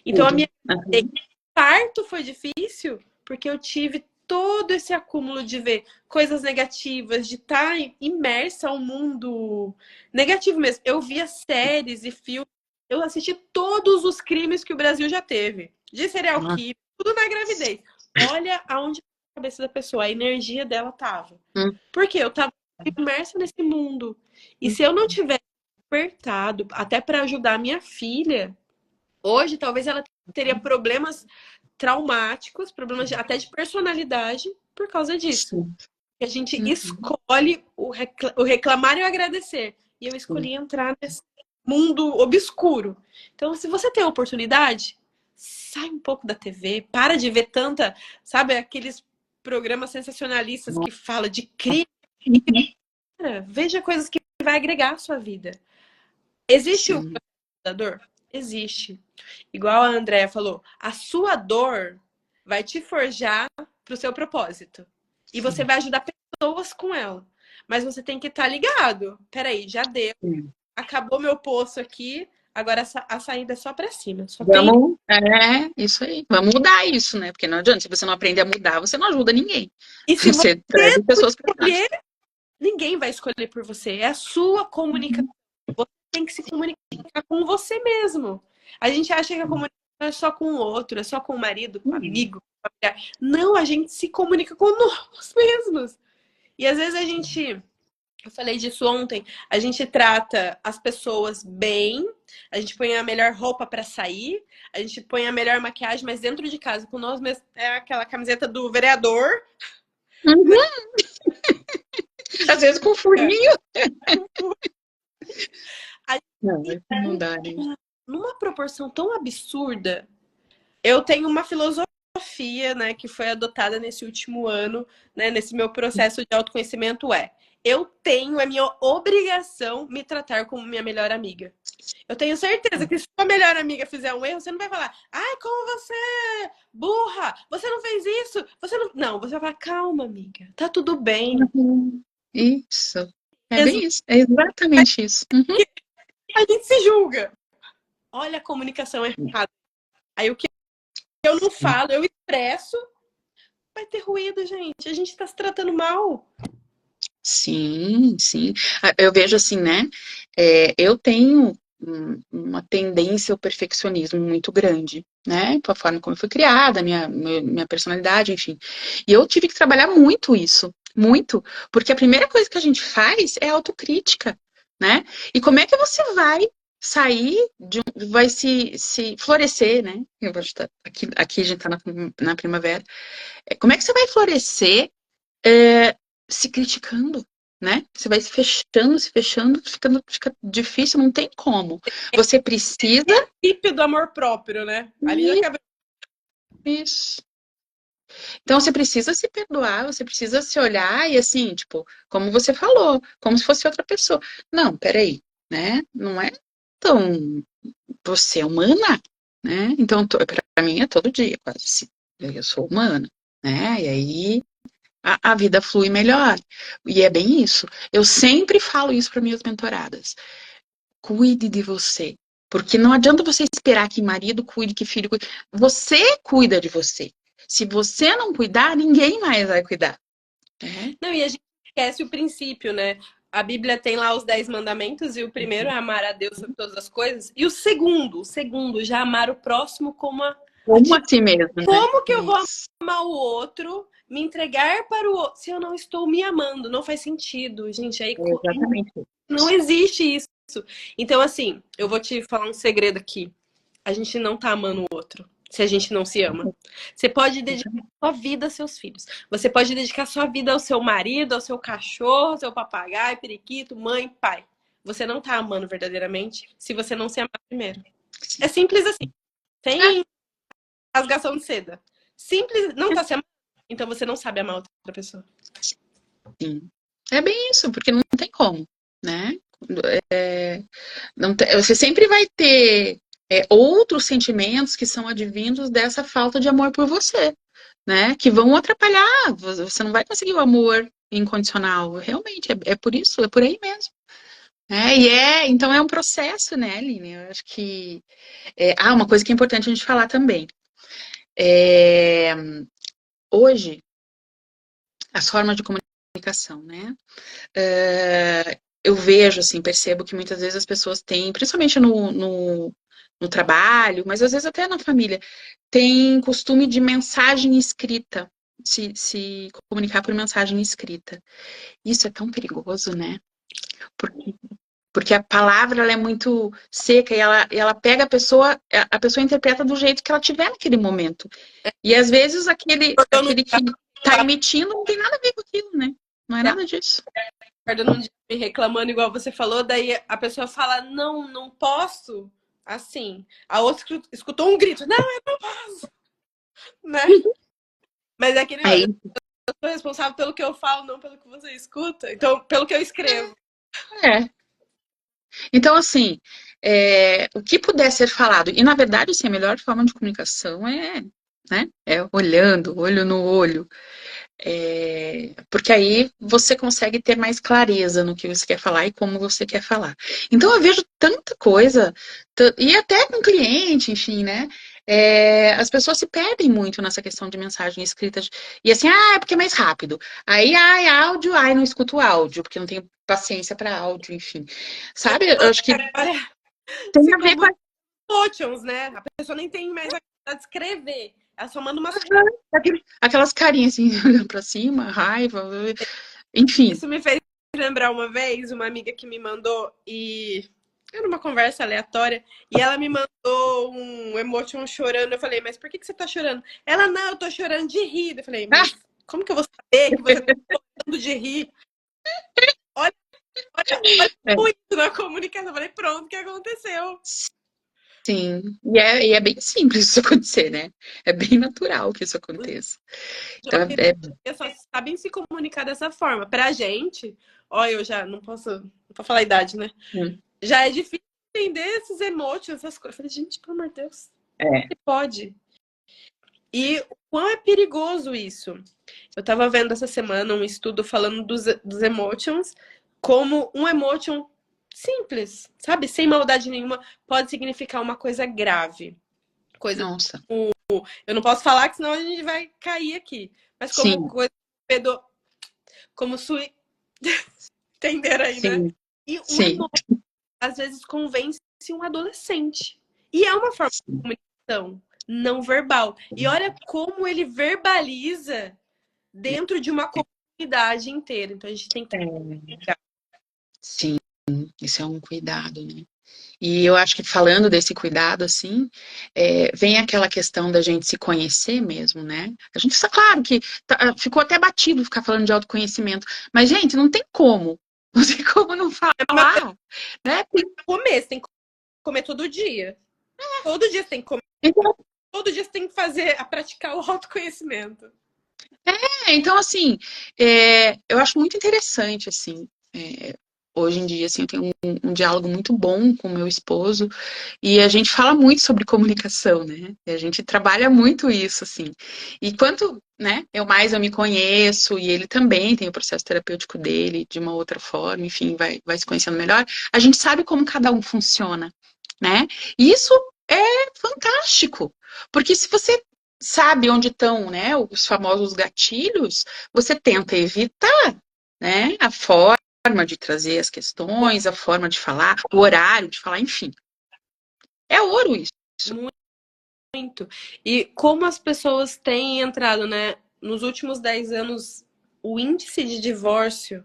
Speaker 1: Então a
Speaker 2: Tudo.
Speaker 1: minha
Speaker 2: Uhum.
Speaker 1: parto foi difícil porque eu tive todo esse acúmulo de ver coisas negativas, de estar imersa ao mundo negativo mesmo. Eu via séries e filmes, eu assisti todos os crimes que o Brasil já teve, de serial
Speaker 2: Nossa.
Speaker 1: killer, tudo na gravidez. Olha aonde a cabeça da pessoa, a energia dela tava. Porque eu tava imersa nesse mundo. E se eu não tivesse despertado, até para ajudar a minha filha, Hoje, talvez ela teria problemas traumáticos, problemas até de personalidade por causa disso.
Speaker 2: Sim.
Speaker 1: Que a gente
Speaker 2: Uhum.
Speaker 1: escolhe o reclamar e o agradecer. E eu escolhi entrar nesse mundo obscuro. Então, se você tem a oportunidade, sai um pouco da TV, para de ver tanta, sabe, aqueles programas sensacionalistas que falam de crime.
Speaker 2: Uhum.
Speaker 1: Veja coisas que vai agregar à sua vida. Existe o
Speaker 2: Sim.
Speaker 1: da dor? Existe. Igual a Andrea falou, a sua dor vai te forjar para o seu propósito. E você
Speaker 2: Sim.
Speaker 1: vai ajudar pessoas com ela. Mas você tem que estar ligado. Peraí, já deu.
Speaker 2: Sim.
Speaker 1: Acabou meu poço aqui. Agora a saída é só para cima. Só tem.
Speaker 2: Vamos, isso aí. Vamos mudar isso, né? Porque não adianta, se você não aprender a mudar, você não ajuda ninguém.
Speaker 1: E se você
Speaker 2: Você traz pessoas para baixo.
Speaker 1: escolher, ninguém vai escolher por você. É a sua comunicação. Você tem que se comunicar com você mesmo. A gente acha que a comunicação é só com o outro, é só com o marido, com o amigo, com o familiar. Não, a gente se comunica com nós mesmos. E às vezes a gente, eu falei disso ontem, a gente trata as pessoas bem, a gente põe a melhor roupa para sair, a gente põe a melhor maquiagem, mas dentro de casa, com nós mesmos, é aquela camiseta do vereador.
Speaker 2: Uhum. Às vezes com furinho. Não, isso não dá, né?
Speaker 1: Numa proporção tão absurda. Eu tenho uma filosofia, né, que foi adotada nesse último ano, né, nesse meu processo de autoconhecimento eu tenho, é minha obrigação me tratar como minha melhor amiga. Eu tenho certeza que se sua melhor amiga fizer um erro, você não vai falar, ai, como você é burra, você não fez isso, você não... Não, você vai falar, calma, amiga, tá tudo bem.
Speaker 2: Uhum. Isso. É
Speaker 1: Mesmo
Speaker 2: bem isso. É exatamente isso. Uhum.
Speaker 1: que a gente se julga. Olha a comunicação errada. Aí o que eu não falo, eu expresso, vai ter ruído, gente. A gente tá se tratando mal.
Speaker 2: Sim, sim. Eu vejo assim, né? Eu tenho uma tendência ao perfeccionismo muito grande, né? Com a forma como eu fui criada, minha personalidade, enfim. E eu tive que trabalhar muito isso, muito, porque a primeira coisa que a gente faz é autocrítica, né? E como é que você vai sair vai se florescer, né? Eu vou estar aqui a gente tá na primavera. Como é que você vai florescer se criticando, né? Você vai se fechando, fica difícil, não tem como. Você precisa.
Speaker 1: Princípio do amor próprio, né? Ali na cabeça.
Speaker 2: Isso. Então você precisa se perdoar, você precisa se olhar e assim, tipo, como você falou, como se fosse outra pessoa. Não, peraí, né? Não é tão. Você é humana, né? Então, para mim é todo dia, quase assim. Eu sou humana, né? E aí a vida flui melhor. E é bem isso. Eu sempre falo isso para minhas mentoradas. Cuide de você. Porque não adianta você esperar que marido cuide, que filho cuide. Você cuida de você. Se você não cuidar, ninguém mais vai cuidar. É.
Speaker 1: Não, e a gente esquece o princípio, né? A Bíblia tem lá os 10 mandamentos e o primeiro é amar a Deus sobre todas as coisas. E o segundo, já amar o próximo como a
Speaker 2: Como
Speaker 1: ti.
Speaker 2: assim mesmo, né?
Speaker 1: Como que eu vou
Speaker 2: Isso.
Speaker 1: amar o outro, me entregar para o outro, se eu não estou me amando? Não faz sentido, gente. Aí
Speaker 2: É exatamente
Speaker 1: não
Speaker 2: isso.
Speaker 1: existe isso. Então, assim, eu vou te falar um segredo aqui. A gente não tá amando o outro se a gente não se ama. Você pode dedicar sua vida aos seus filhos. Você pode dedicar sua vida ao seu marido, ao seu cachorro, ao seu papagaio, periquito, mãe, pai. Você não tá amando verdadeiramente se você não se amar primeiro. É
Speaker 2: Sim.
Speaker 1: simples assim.
Speaker 2: Ah,
Speaker 1: Sem rasgação de seda. Simples, não tá se amando, então você não sabe amar outra pessoa.
Speaker 2: sim. É bem isso, porque não tem como, né? Não você sempre vai ter outros sentimentos que são advindos dessa falta de amor por você, né? Que vão atrapalhar. Você não vai conseguir o amor incondicional. Realmente, é por isso, é por aí mesmo. Então é um processo, né, Aline? Eu acho que. Uma coisa que é importante a gente falar também. É, hoje, as formas de comunicação, né? Eu vejo, assim, percebo que muitas vezes as pessoas têm, principalmente no trabalho, mas às vezes até na família, têm costume de mensagem escrita, se comunicar por mensagem escrita. Isso é tão perigoso, né? Porque Porque a palavra ela é muito seca e ela pega a pessoa interpreta do jeito que ela tiver naquele momento. E às vezes
Speaker 1: Acordou no
Speaker 2: aquele que está emitindo não tem nada a ver com aquilo, né? Não é
Speaker 1: dia,
Speaker 2: nada disso.
Speaker 1: acordou num dia me reclamando, igual você falou, daí a pessoa fala, não, não posso. Assim. A outra escutou um grito, não, eu não posso. Né? Mas é aquele
Speaker 2: Aí,
Speaker 1: negócio, eu sou responsável pelo que eu falo, não pelo que você escuta. Então, pelo que eu escrevo.
Speaker 2: é. Então, assim, o que puder ser falado, e na verdade, assim, a melhor forma de comunicação né, é olhando, olho no olho. Porque aí você consegue ter mais clareza no que você quer falar e como você quer falar. Então eu vejo tanta coisa, e até com cliente, enfim, né? As pessoas se perdem muito nessa questão de mensagem escrita. E assim, é porque é mais rápido. Aí, ai, áudio, ai, não escuto áudio, porque não tenho paciência para áudio, enfim. Sabe? Eu acho que
Speaker 1: Agora,
Speaker 2: tem a
Speaker 1: ficou
Speaker 2: ver com
Speaker 1: muito emotions, né? A pessoa nem tem mais a capacidade de escrever. Ela só manda umas.
Speaker 2: aquelas carinhas assim, olhando pra cima, raiva, enfim.
Speaker 1: Isso me fez lembrar uma vez uma amiga que me mandou e era uma conversa aleatória e ela me mandou um emotion chorando. Eu falei, mas por que você tá chorando? Ela, não, eu tô chorando de rir. Eu falei, mas como que eu vou saber que você tá chorando de rir? Olha, olha
Speaker 2: É.
Speaker 1: muito na comunicação. Eu falei, pronto, o que aconteceu?
Speaker 2: Sim, e é bem simples isso acontecer, né? É bem natural que isso aconteça.
Speaker 1: Os
Speaker 2: Então,
Speaker 1: jovens só sabem se comunicar dessa forma. Pra gente, ó, eu já não posso falar a idade, né? Já é difícil entender esses emotions, essas coisas. Eu falei, gente, pelo amor de Deus,
Speaker 2: é,
Speaker 1: pode. E o quão é perigoso isso? Eu tava vendo essa semana um estudo falando dos emotions como um emotion simples, sabe? Sem maldade nenhuma, pode significar uma coisa grave. Coisa.
Speaker 2: nossa,
Speaker 1: Eu não posso falar que senão a gente vai cair aqui. Mas como
Speaker 2: sim,
Speaker 1: coisa como entenderam aí, né?
Speaker 2: sim,
Speaker 1: E um
Speaker 2: sim,
Speaker 1: emotion às vezes convence um adolescente. E é uma forma
Speaker 2: sim,
Speaker 1: de comunicação não verbal. E olha como ele verbaliza dentro de uma comunidade inteira. Então a gente tem que
Speaker 2: é, sim, isso é um cuidado, né? E eu acho que falando desse cuidado, assim, vem aquela questão da gente se conhecer mesmo, né? A gente está claro que ficou até batido ficar falando de autoconhecimento, mas, gente, não tem como. Não tem como não falar, né?
Speaker 1: comer, você tem que comer todo dia. Todo dia você tem que comer.
Speaker 2: Então,
Speaker 1: Todo dia você tem que fazer, a praticar o autoconhecimento.
Speaker 2: então assim, eu acho muito interessante, assim, hoje em dia, assim, eu tenho um diálogo muito bom com o meu esposo e a gente fala muito sobre comunicação, né? E a gente trabalha muito isso, assim. E quanto, né, eu me conheço e ele também tem o processo terapêutico dele de uma outra forma, enfim, vai se conhecendo melhor, a gente sabe como cada um funciona, né? E isso é fantástico, porque se você sabe onde estão, né, os famosos gatilhos, você tenta evitar, né, a forma de trazer as questões, a forma de falar, o horário de falar, enfim. É ouro isso.
Speaker 1: Muito. E como as pessoas têm entrado, né? Nos últimos 10 anos, o índice de divórcio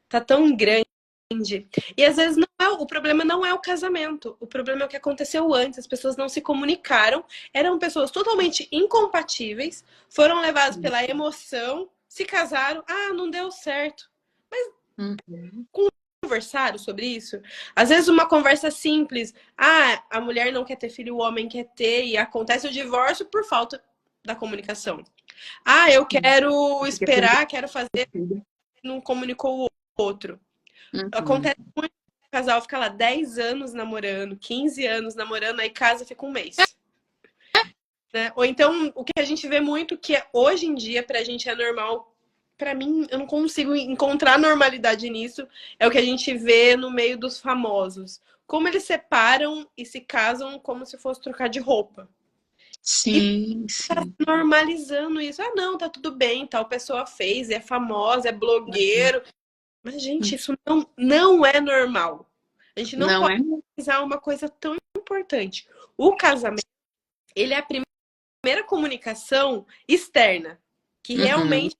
Speaker 1: tá tão grande. E às vezes o problema não é o casamento. O problema é o que aconteceu antes. As pessoas não se comunicaram, eram pessoas totalmente incompatíveis, foram levadas pela emoção, se casaram, não deu certo.
Speaker 2: Uhum.
Speaker 1: Conversaram sobre isso? Às vezes uma conversa simples, a mulher não quer ter filho, o homem quer ter, e acontece o divórcio por falta da comunicação. Eu quero esperar, quero fazer, não comunicou o outro.
Speaker 2: Uhum.
Speaker 1: Acontece muito, o casal fica lá 10 anos namorando, 15 anos namorando, aí casa fica um mês. Né? Ou então, o que a gente vê muito, que hoje em dia pra gente é normal, pra mim, eu não consigo encontrar normalidade nisso, é o que a gente vê no meio dos famosos. Como eles separam e se casam como se fosse trocar de roupa. E
Speaker 2: Sim,
Speaker 1: tá
Speaker 2: sim.
Speaker 1: normalizando isso. Não, tá tudo bem, tal pessoa fez, é famosa, é blogueiro. Mas, gente, isso não é normal. A gente não
Speaker 2: Não
Speaker 1: pode
Speaker 2: é?
Speaker 1: usar uma coisa tão importante. O casamento, ele é a primeira comunicação externa, que
Speaker 2: Uhum.
Speaker 1: realmente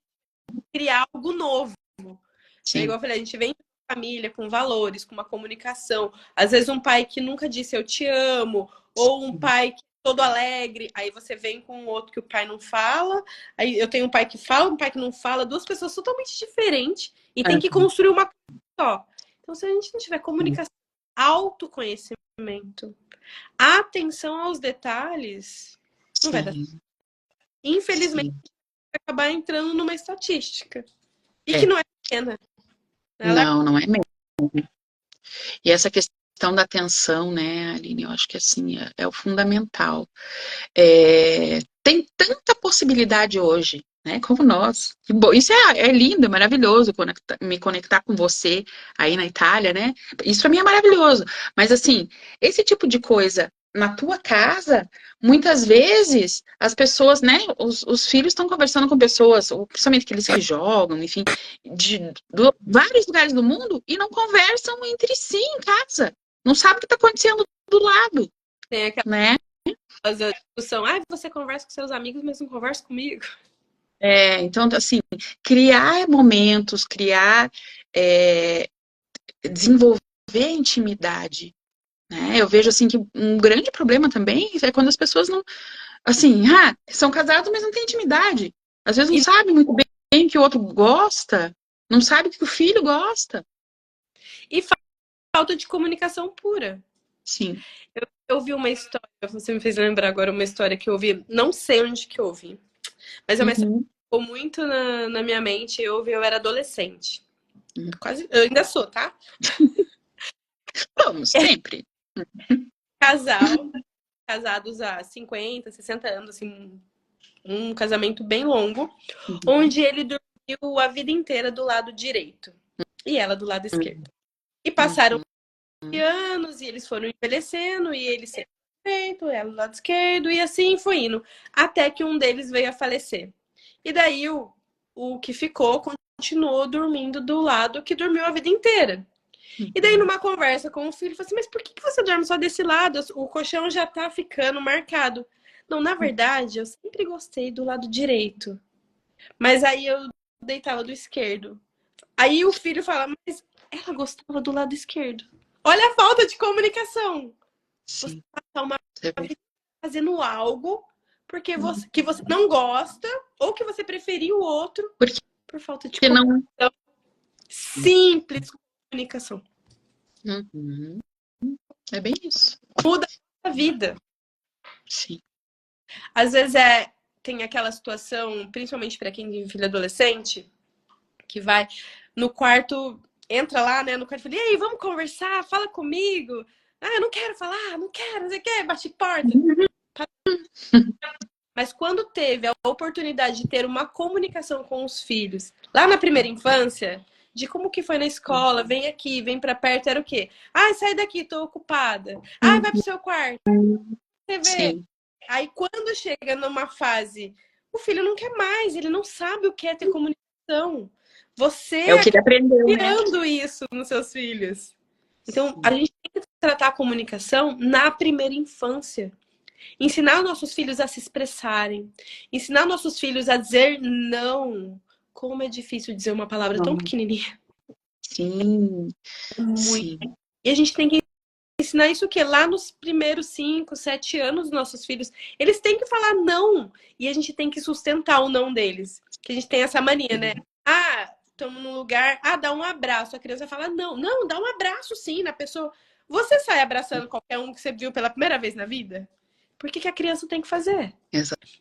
Speaker 1: cria algo novo. É
Speaker 2: Sim.
Speaker 1: igual eu falei, a gente vem família com valores, com uma comunicação. Às vezes um pai que nunca disse eu te amo, ou um pai que é todo alegre, aí você vem com um outro que o pai não fala, aí eu tenho um pai que fala, um pai que não fala, duas pessoas totalmente diferentes, e tem que construir uma coisa só. Então, se a gente não tiver comunicação, autoconhecimento, atenção aos detalhes, não vai dar certo. Infelizmente, vai acabar entrando numa estatística. E que não é pequena.
Speaker 2: Não é mesmo. E essa questão da atenção, né, Aline, eu acho que assim, é o fundamental. Tem tanta possibilidade hoje, né, como nós. Isso é lindo, é maravilhoso, me conectar com você aí na Itália, né? Isso pra mim é maravilhoso. Mas assim, esse tipo de coisa na tua casa, muitas vezes as pessoas, né, os filhos estão conversando com pessoas, ou principalmente aqueles que jogam, enfim, de vários lugares do mundo e não conversam entre si em casa. Não sabe o que está acontecendo do lado.
Speaker 1: Tem aquela
Speaker 2: né?
Speaker 1: discussão, você conversa com seus amigos, mas não conversa comigo.
Speaker 2: Então, assim, criar momentos, desenvolver intimidade, né? Eu vejo, assim, que um grande problema também é quando as pessoas não, assim, são casados, mas não têm intimidade. Às vezes não sabe muito bem o que o outro gosta, não sabe o que o filho gosta.
Speaker 1: E falta de comunicação pura.
Speaker 2: Sim.
Speaker 1: Eu vi uma história, você me fez lembrar agora uma história que eu ouvi, não sei onde que eu ouvi, mas é uma história que ficou muito na minha mente. Eu era adolescente. Eu ainda sou, tá?
Speaker 2: Vamos, sempre.
Speaker 1: Casados há 50, 60 anos, assim, um casamento bem longo, onde ele dormiu a vida inteira do lado direito e ela do lado esquerdo. E passaram anos e eles foram envelhecendo e ele sempre direito, ela do lado esquerdo, e assim foi indo, até que um deles veio a falecer. E daí o que ficou continuou dormindo do lado que dormiu a vida inteira. E daí, numa conversa com o filho, falou assim, mas por que você dorme só desse lado? O colchão já tá ficando marcado. Não, na verdade, eu sempre gostei do lado direito. Mas aí eu deitava do esquerdo. Aí o filho fala, mas ela gostava do lado esquerdo. Olha a falta de comunicação.
Speaker 2: Sim.
Speaker 1: Você passar uma vida fazendo algo que você não gosta ou que você preferiu o outro por falta de comunicação. Simples comunicação.
Speaker 2: É bem isso.
Speaker 1: Muda a vida.
Speaker 2: Sim.
Speaker 1: Às vezes tem aquela situação, principalmente para quem tem filho adolescente, que vai no quarto, entra lá, né, no quarto e fala, e aí, vamos conversar, fala comigo. Eu não quero falar, não quero, você quer, bate porta. Mas quando teve a oportunidade de ter uma comunicação com os filhos, lá na primeira infância, de como que foi na escola, vem aqui, vem pra perto, era o quê? Sai daqui, tô ocupada. Vai pro seu quarto. Você vê. Sim. Aí quando chega numa fase, o filho não quer mais, ele não sabe o que é ter comunicação. Você
Speaker 2: é o que ele aprendeu,
Speaker 1: criando isso nos seus filhos. Então, a gente tem que tratar a comunicação na primeira infância. Ensinar nossos filhos a se expressarem. Ensinar nossos filhos a dizer não. Como é difícil dizer uma palavra tão pequenininha.
Speaker 2: Sim.
Speaker 1: Muito.
Speaker 2: Sim.
Speaker 1: E a gente tem que ensinar isso o quê? Lá nos primeiros 5, 7 anos dos nossos filhos. Eles têm que falar não. E a gente tem que sustentar o não deles. Que a gente tem essa mania, né? Estamos num lugar, dá um abraço. A criança fala não. Não, dá um abraço sim na pessoa. Você sai abraçando qualquer um que você viu pela primeira vez na vida? Por que a criança tem que fazer?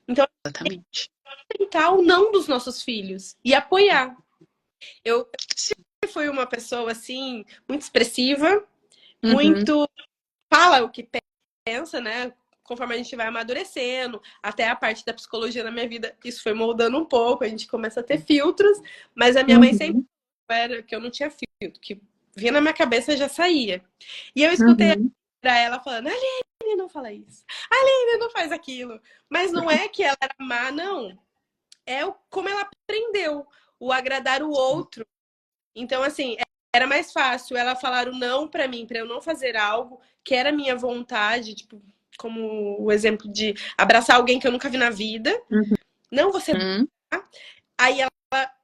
Speaker 1: Então,
Speaker 2: exatamente.
Speaker 1: Tentar o não dos nossos filhos e apoiar. Eu fui uma pessoa, assim, muito expressiva, muito fala o que pensa, né? Conforme a gente vai amadurecendo, até a parte da psicologia na minha vida, isso foi moldando um pouco, a gente começa a ter filtros, mas a minha mãe sempre era que eu não tinha filtro, que vinha na minha cabeça e já saía. E eu escutei pra ela falando, Aline, não fala isso. Aline, não faz aquilo. Mas não é que ela era má, não. É como ela aprendeu, o agradar o outro. Então, assim, era mais fácil ela falar o não pra mim, pra eu não fazer algo que era minha vontade, tipo, como o exemplo de abraçar alguém que eu nunca vi na vida. Não, você... Aí ela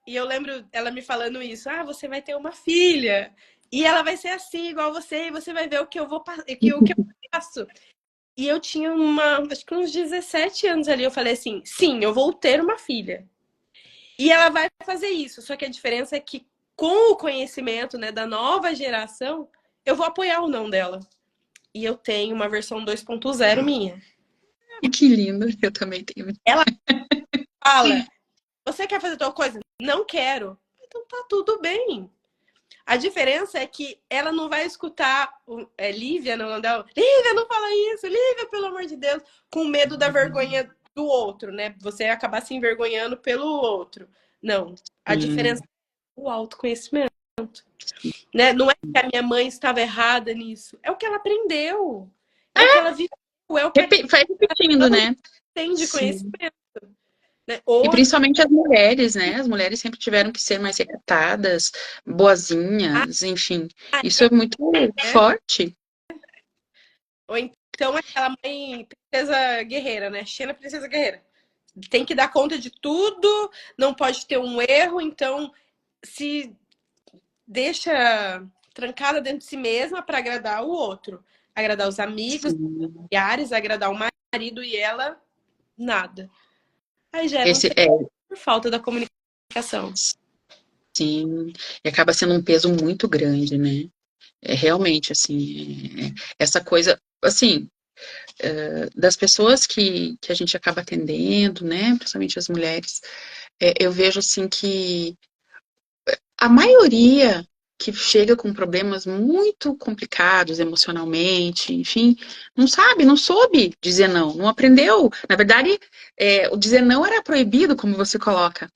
Speaker 1: E eu lembro ela me falando isso. Ah, você vai ter uma filha. E ela vai ser assim, igual você, e você vai ver o que eu vou o que eu faço. E eu tinha acho que uns 17 anos ali. Eu falei assim: sim, eu vou ter uma filha. E ela vai fazer isso. Só que a diferença é que, com o conhecimento, né, da nova geração, eu vou apoiar o não dela. E eu tenho uma versão 2.0 minha.
Speaker 2: E que lindo, eu também tenho.
Speaker 1: Ela fala: você quer fazer tal coisa? Não quero. Então tá tudo bem. A diferença é que ela não vai escutar Lívia, não, não, Lívia, não fala isso, Lívia, pelo amor de Deus, com medo da vergonha do outro, né? Você acabar se envergonhando pelo outro. Não. A diferença é o autoconhecimento. Né? Não é que a minha mãe estava errada nisso, é o que ela aprendeu, é o que ela viveu, é o que
Speaker 2: Vai repetindo,
Speaker 1: ela
Speaker 2: né?
Speaker 1: tem de
Speaker 2: Sim.
Speaker 1: conhecimento. Né?
Speaker 2: E
Speaker 1: Hoje,
Speaker 2: principalmente as mulheres, né? As mulheres sempre tiveram que ser mais recatadas, boazinhas, enfim. Isso é muito
Speaker 1: né?
Speaker 2: forte.
Speaker 1: Ou então aquela mãe princesa guerreira, né? Xena princesa guerreira. Tem que dar conta de tudo, não pode ter um erro, então se deixa trancada dentro de si mesma para agradar o outro, agradar os amigos,
Speaker 2: Sim.
Speaker 1: familiares, agradar o marido e ela nada. Aí gera um
Speaker 2: Esse
Speaker 1: estresse por falta da comunicação.
Speaker 2: sim, e acaba sendo um peso muito grande, né? É realmente assim, essa coisa, assim, das pessoas que a gente acaba atendendo, né? Principalmente as mulheres, eu vejo assim que a maioria que chega com problemas muito complicados emocionalmente, enfim, não sabe, não soube dizer não, não aprendeu. Na verdade, o dizer não era proibido, como você coloca,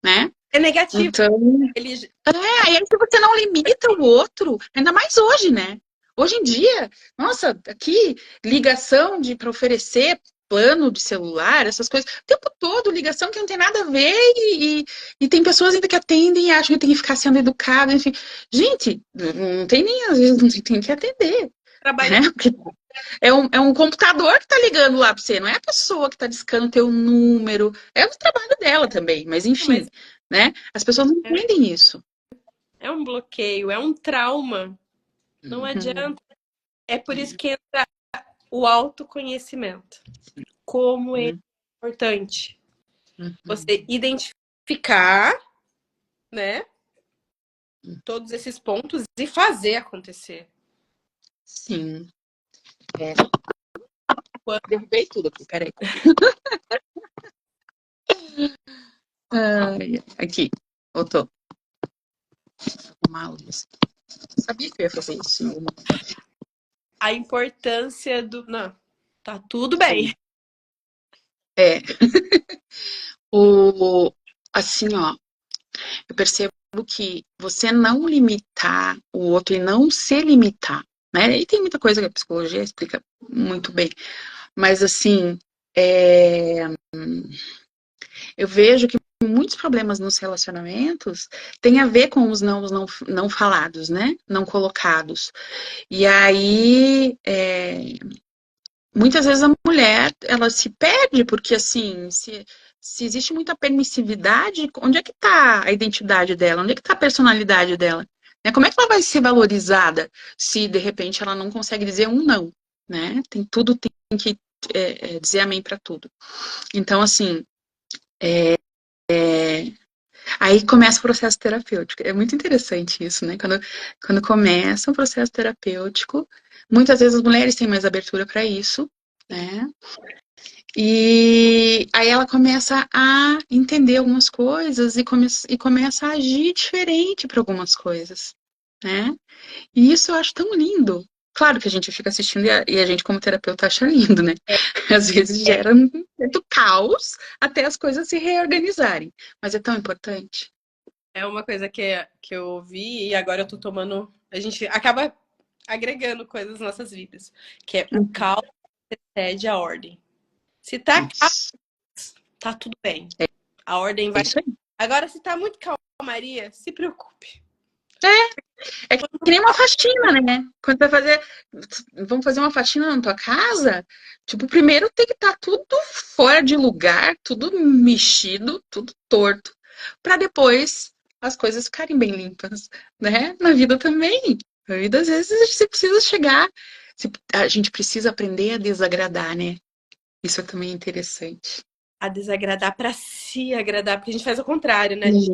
Speaker 2: né?
Speaker 1: É negativo.
Speaker 2: Então,
Speaker 1: Ele
Speaker 2: aí se você não limita o outro, ainda mais hoje, né? Hoje em dia, nossa, aqui, ligação para oferecer plano de celular, essas coisas, o tempo todo, ligação que não tem nada a ver, e tem pessoas ainda que atendem e acham que tem que ficar sendo educado, enfim. Gente, não tem nem, às vezes, não tem que atender,
Speaker 1: trabalha.
Speaker 2: né? Porque é um computador que tá ligando lá pra você, não é a pessoa que tá discando teu número, é o trabalho dela também, mas enfim,
Speaker 1: Mas
Speaker 2: né? As pessoas não entendem isso.
Speaker 1: é um bloqueio, é um trauma. Não
Speaker 2: Uhum.
Speaker 1: adianta. É por isso que entra o autoconhecimento. Como é
Speaker 2: Uhum.
Speaker 1: importante
Speaker 2: Uhum.
Speaker 1: você identificar, né, todos esses pontos e fazer acontecer.
Speaker 2: Sim. É. Derrubei tudo aqui, peraí. Ai, aqui, voltou. Uma luz. Sabia que eu ia fazer isso.
Speaker 1: A importância do. Não, tá tudo
Speaker 2: Sim.
Speaker 1: bem.
Speaker 2: É. O, assim, ó, eu percebo que você não limitar o outro e não se limitar, né? E tem muita coisa que a psicologia explica muito bem. Mas, assim, eu vejo que muitos problemas nos relacionamentos têm a ver com os não falados, né? Não colocados. E aí, muitas vezes a mulher, ela se perde, porque assim, se existe muita permissividade, onde é que está a identidade dela? Onde é que está a personalidade dela? Né? Como é que ela vai ser valorizada se, de repente, ela não consegue dizer um não? Né? Tem que dizer amém para tudo. Então, assim, aí começa o processo terapêutico. É muito interessante isso, né? Quando começa o processo terapêutico, muitas vezes as mulheres têm mais abertura para isso, né? E aí ela começa a entender algumas coisas e começa a agir diferente para algumas coisas, né? E isso eu acho tão lindo. Claro que a gente fica assistindo e a gente, como terapeuta, acha lindo, né? Às vezes gera um certo caos até as coisas se reorganizarem. Mas é tão importante.
Speaker 1: É uma coisa que eu ouvi e agora eu tô tomando. A gente acaba agregando coisas nas nossas vidas, que é o
Speaker 2: Uhum.
Speaker 1: caos excede a ordem. Se tá caos,
Speaker 2: Isso.
Speaker 1: tá tudo bem. A ordem
Speaker 2: É
Speaker 1: vai.
Speaker 2: isso aí.
Speaker 1: Agora, se tá muito calmaria, se preocupe.
Speaker 2: É que nem uma faxina, né? Quando vai fazer, vamos fazer uma faxina na tua casa, tipo, primeiro tem que estar tudo fora de lugar, tudo mexido, tudo torto. para depois as coisas ficarem bem limpas, né? Na vida também. Na vida, às vezes, você precisa chegar, a gente precisa aprender a desagradar, né? Isso também é interessante.
Speaker 1: A desagradar para se agradar, porque a gente faz o contrário, né? A gente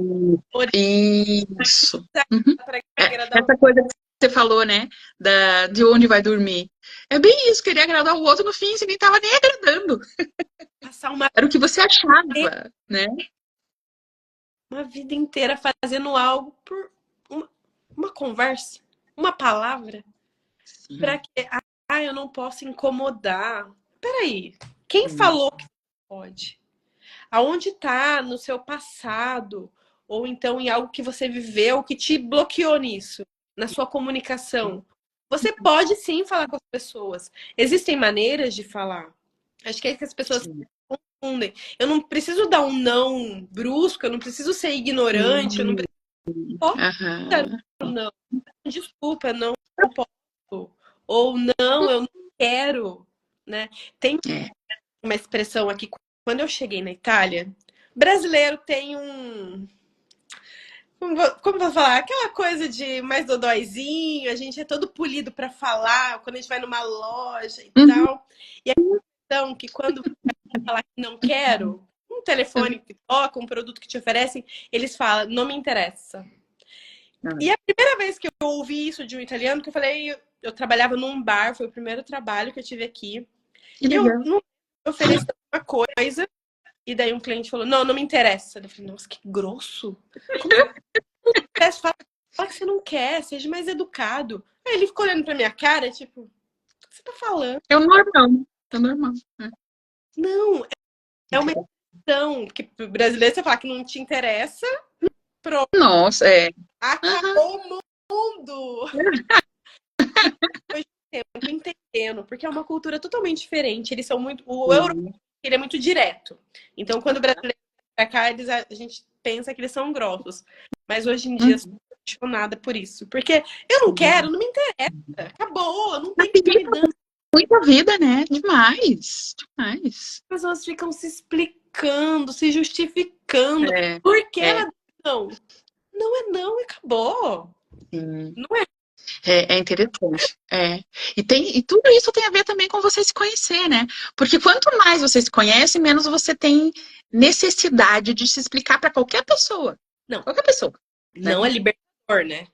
Speaker 2: Isso. Uhum.
Speaker 1: para agradar o
Speaker 2: Essa coisa que você falou, né? De onde vai dormir. É bem isso, querer agradar o outro, no fim, você nem estava nem agradando.
Speaker 1: passar uma
Speaker 2: Era o que você achava, né?
Speaker 1: vida inteira fazendo algo por uma conversa, uma palavra, para
Speaker 2: Sim.
Speaker 1: que eu não posso incomodar. Peraí, quem falou que pode? Aonde está no seu passado? Ou então em algo que você viveu que te bloqueou nisso, na sua comunicação? Você pode sim falar com as pessoas. Existem maneiras de falar. Acho que é que as pessoas confundem. Eu não preciso dar um não brusco, eu não preciso ser ignorante, eu não preciso.
Speaker 2: Aham.
Speaker 1: Não, desculpa, não posso. Ou não, eu não quero. Né? Tem
Speaker 2: É.
Speaker 1: uma expressão aqui, quando eu cheguei na Itália, brasileiro tem como vou falar? Aquela coisa de mais dodóizinho, a gente é todo polido para falar, quando a gente vai numa loja e tal. E a questão que quando vai falar que não quero, um telefone que toca, um produto que te oferecem, eles falam, não me interessa. E a primeira vez que eu ouvi isso de um italiano, que eu falei, eu trabalhava num bar, foi o primeiro trabalho que eu tive aqui. E eu não ofereci uma coisa, e daí um cliente falou, não me interessa. Eu falei, nossa, que grosso. Como que não interessa? Fala que você não quer, seja mais educado. Aí ele ficou olhando pra minha cara, tipo, o que você tá falando?
Speaker 2: É o normal. É o normal.
Speaker 1: Não, é uma questão, porque pro brasileiro você fala que não te interessa, pronto,
Speaker 2: Nossa, é.
Speaker 1: acabou o mundo. Depois de tempo entendendo, porque é uma cultura totalmente diferente. Eles são muito. O europeu, ele é muito direto. Então, quando o brasileiro vem pra cá, a gente pensa que eles são grossos. Mas hoje em dia, eu sou apaixonada por isso. Porque eu não quero, não me interessa. Acabou, não tem que ficar me dando.
Speaker 2: Muita vida, né? Demais. Demais.
Speaker 1: As pessoas ficam se explicando, se justificando.
Speaker 2: É,
Speaker 1: Por que
Speaker 2: é.
Speaker 1: ela não? Não é não e acabou. Não é.
Speaker 2: É interessante. É. E tudo isso tem a ver também com você se conhecer, né? Porque quanto mais você se conhece, menos você tem necessidade de se explicar para qualquer pessoa.
Speaker 1: Não.
Speaker 2: Qualquer pessoa. Né?
Speaker 1: Não é libertador, né?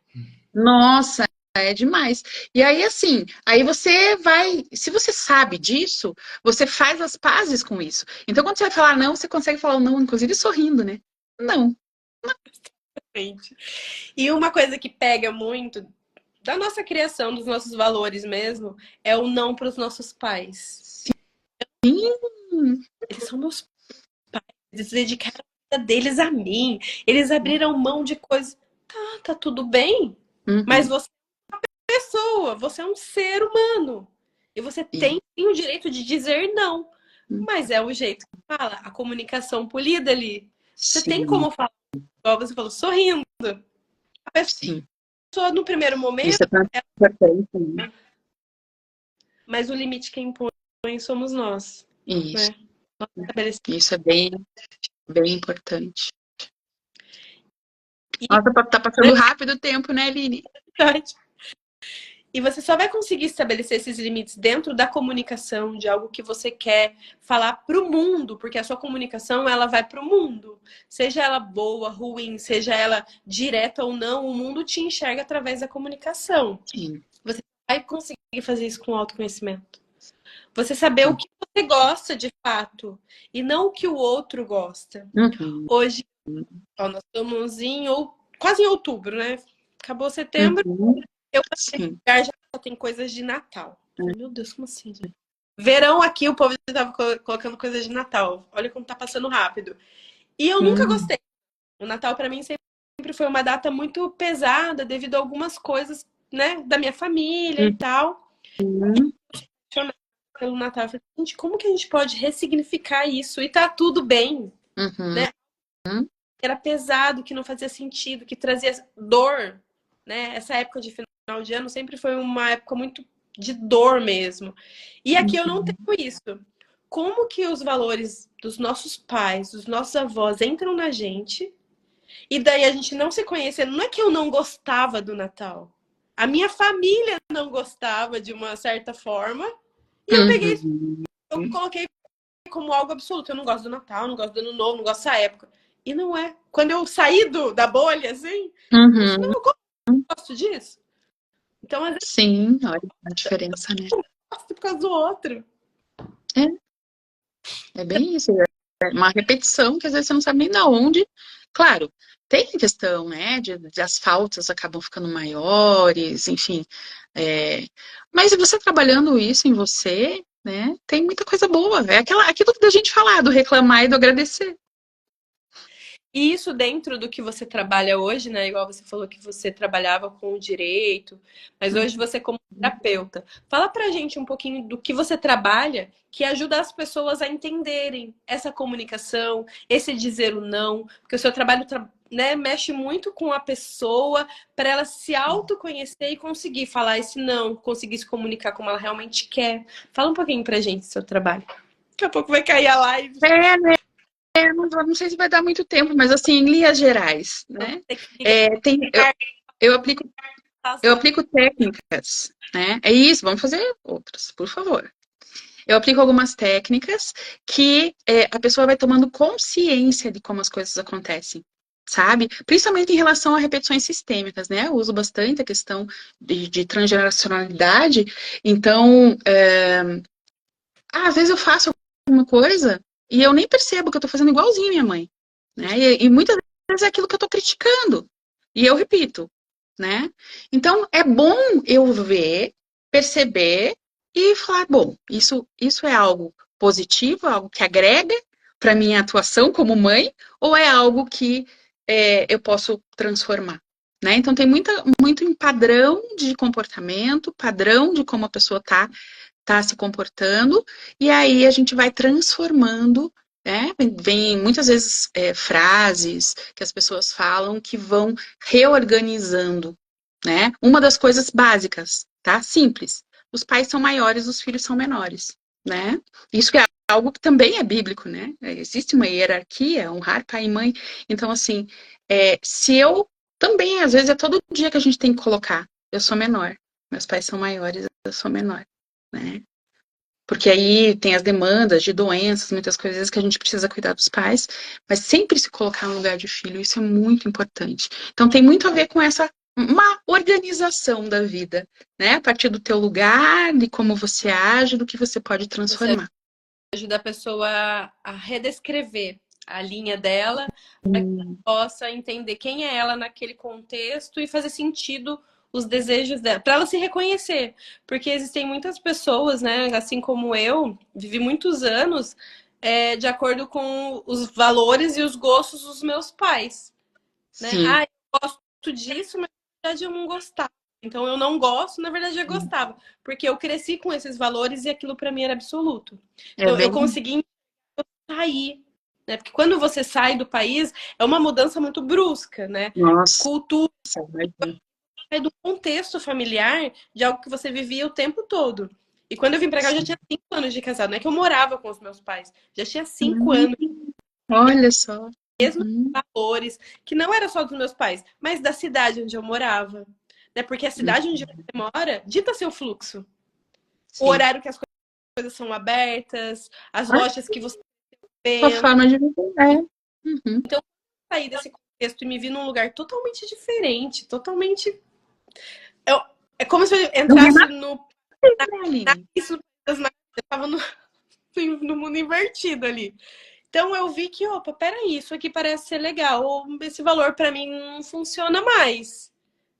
Speaker 2: Nossa, é demais. E aí, assim, aí você vai. Se você sabe disso, você faz as pazes com isso. Então, quando você vai falar não, você consegue falar o não, inclusive sorrindo, né? Não.
Speaker 1: E uma coisa que pega muito da nossa criação, dos nossos valores mesmo, é o não para os nossos pais.
Speaker 2: Sim.
Speaker 1: Eles são meus pais, eles dedicaram a vida deles a mim, eles abriram mão de coisas. Tá tudo bem, mas você é uma pessoa, você é um ser humano. E você tem o direito de dizer não. Mas é o jeito que fala, a comunicação polida ali. Você tem como falar, igual você falou, sorrindo. A pessoa, no primeiro momento,
Speaker 2: Isso é importante.
Speaker 1: mas o limite que impõe somos nós.
Speaker 2: Isso.
Speaker 1: Né?
Speaker 2: Isso é bem, bem importante. Nossa, tá passando rápido o tempo, né, Aline?
Speaker 1: E você só vai conseguir estabelecer esses limites dentro da comunicação, de algo que você quer falar para o mundo, porque a sua comunicação ela vai para o mundo. Seja ela boa, ruim, seja ela direta ou não, o mundo te enxerga através da comunicação.
Speaker 2: Sim.
Speaker 1: Você vai conseguir fazer isso com autoconhecimento. Você saber o que você gosta de fato e não o que o outro gosta. Hoje, nós estamos quase em outubro, né? Acabou setembro. Eu já tem coisas de Natal. Meu Deus, como assim? Gente? Verão aqui, o povo estava colocando coisas de Natal. Olha como tá passando rápido. E eu nunca gostei. O Natal, para mim, sempre foi uma data muito pesada devido a algumas coisas, né, da minha família e tal. Pelo Natal, eu falei, gente, como que a gente pode ressignificar isso? E tá tudo bem, né? Era pesado, que não fazia sentido, que trazia dor, né? Essa época de final de ano sempre foi uma época muito de dor mesmo. E aqui eu não tenho isso. Como que os valores dos nossos pais, dos nossos avós entram na gente E daí a gente não se conhecendo, não é que eu não gostava do Natal. A minha família não gostava de uma certa forma. E eu peguei,
Speaker 2: Uhum.
Speaker 1: eu coloquei como algo absoluto. Eu não gosto do Natal, não gosto do Ano Novo, não gosto dessa época. E não é. Quando eu saí da bolha, assim, não,
Speaker 2: Uhum.
Speaker 1: eu gosto disso. Então, às vezes,
Speaker 2: Sim, olha a diferença, né?
Speaker 1: eu gosto por causa do outro.
Speaker 2: É bem isso. É uma repetição que às vezes você não sabe nem da onde. Claro, tem questão, né, de as faltas acabam ficando maiores, enfim. é, Mas você trabalhando isso em você, né, tem muita coisa boa. É aquilo da gente falar, do reclamar e do agradecer.
Speaker 1: E isso dentro do que você trabalha hoje, né? Igual você falou que você trabalhava com o direito, mas hoje você como terapeuta. Fala pra gente um pouquinho do que você trabalha que ajuda as pessoas a entenderem essa comunicação, esse dizer o não, porque o seu trabalho, né, mexe muito com a pessoa para ela se autoconhecer e conseguir falar esse não, conseguir se comunicar como ela realmente quer. Fala um pouquinho pra gente do seu trabalho. Daqui a pouco vai cair a live.
Speaker 2: Né? Não sei se vai dar muito tempo, mas assim, em linhas gerais,
Speaker 1: Então,
Speaker 2: né?
Speaker 1: tem que
Speaker 2: Tem, eu aplico, eu aplico técnicas, né? É isso, vamos fazer outras, por favor. Eu aplico algumas técnicas que a pessoa vai tomando consciência de como as coisas acontecem, sabe? Principalmente em relação a repetições sistêmicas, né? Eu uso bastante a questão de transgeracionalidade. Então, às vezes eu faço alguma coisa e eu nem percebo que eu tô fazendo igualzinho minha mãe, né? E muitas vezes é aquilo que eu tô criticando. E eu repito, né? Então, é bom eu ver, perceber e falar, bom, isso é algo positivo, algo que agrega para minha atuação como mãe, ou é algo que eu posso transformar? Né? Então, tem muito em padrão de comportamento, padrão de como a pessoa tá se comportando, e aí a gente vai transformando, né? Vem muitas vezes frases que as pessoas falam que vão reorganizando, né? Uma das coisas básicas, tá? Simples. Os pais são maiores, os filhos são menores, né? Isso é algo que também é bíblico, né? Existe uma hierarquia, honrar pai e mãe. Então, assim, se eu também, às vezes, é todo dia que a gente tem que colocar, eu sou menor, meus pais são maiores, eu sou menor, né? Porque aí tem as demandas de doenças, muitas coisas que a gente precisa cuidar dos pais, mas sempre se colocar no lugar de filho, isso é muito importante. Então tem muito a ver com essa uma organização da vida, né? A partir do teu lugar, de como você age, do que você pode
Speaker 1: Você
Speaker 2: transformar.
Speaker 1: ajuda a pessoa a redescrever a linha dela para que
Speaker 2: Hum,
Speaker 1: possa entender quem é ela naquele contexto e fazer sentido os desejos dela, para ela se reconhecer. Porque existem muitas pessoas, né, assim como eu, vivi muitos anos de acordo com os valores e os gostos dos meus pais, né?
Speaker 2: sim,
Speaker 1: Ah, eu gosto disso, mas na verdade eu não gostava. Então eu não gosto, na verdade eu gostava, porque eu cresci com esses valores e aquilo para mim era absoluto.
Speaker 2: é
Speaker 1: Então eu
Speaker 2: bem.
Speaker 1: consegui sair, né? Porque quando você sai do país, é uma mudança muito brusca, né?
Speaker 2: Nossa,
Speaker 1: Cultura,
Speaker 2: imagina.
Speaker 1: é do contexto familiar de algo que você vivia o tempo todo. E quando eu vim pra cá, eu já
Speaker 2: Sim.
Speaker 1: tinha 5 anos de casado. Não é que eu morava com os meus pais. Já tinha cinco
Speaker 2: Hum,
Speaker 1: anos,
Speaker 2: olha só.
Speaker 1: mesmos
Speaker 2: Uhum,
Speaker 1: valores, que não era só dos meus pais, mas da cidade onde eu morava. Né? Porque a cidade onde
Speaker 2: uhum,
Speaker 1: você mora dita seu fluxo. O
Speaker 2: sim.
Speaker 1: horário que as coisas são abertas, as
Speaker 2: A
Speaker 1: lojas que você
Speaker 2: sua
Speaker 1: vê.
Speaker 2: forma de viver. Uhum.
Speaker 1: Sair desse contexto e me vi num lugar totalmente diferente, totalmente. É como se eu
Speaker 2: Não
Speaker 1: entrasse
Speaker 2: renasce,
Speaker 1: no.
Speaker 2: né, Aline?
Speaker 1: Isso, eu tava no mundo invertido ali. Então eu vi que, opa, peraí, isso aqui parece ser legal. Ou esse valor para mim não funciona mais.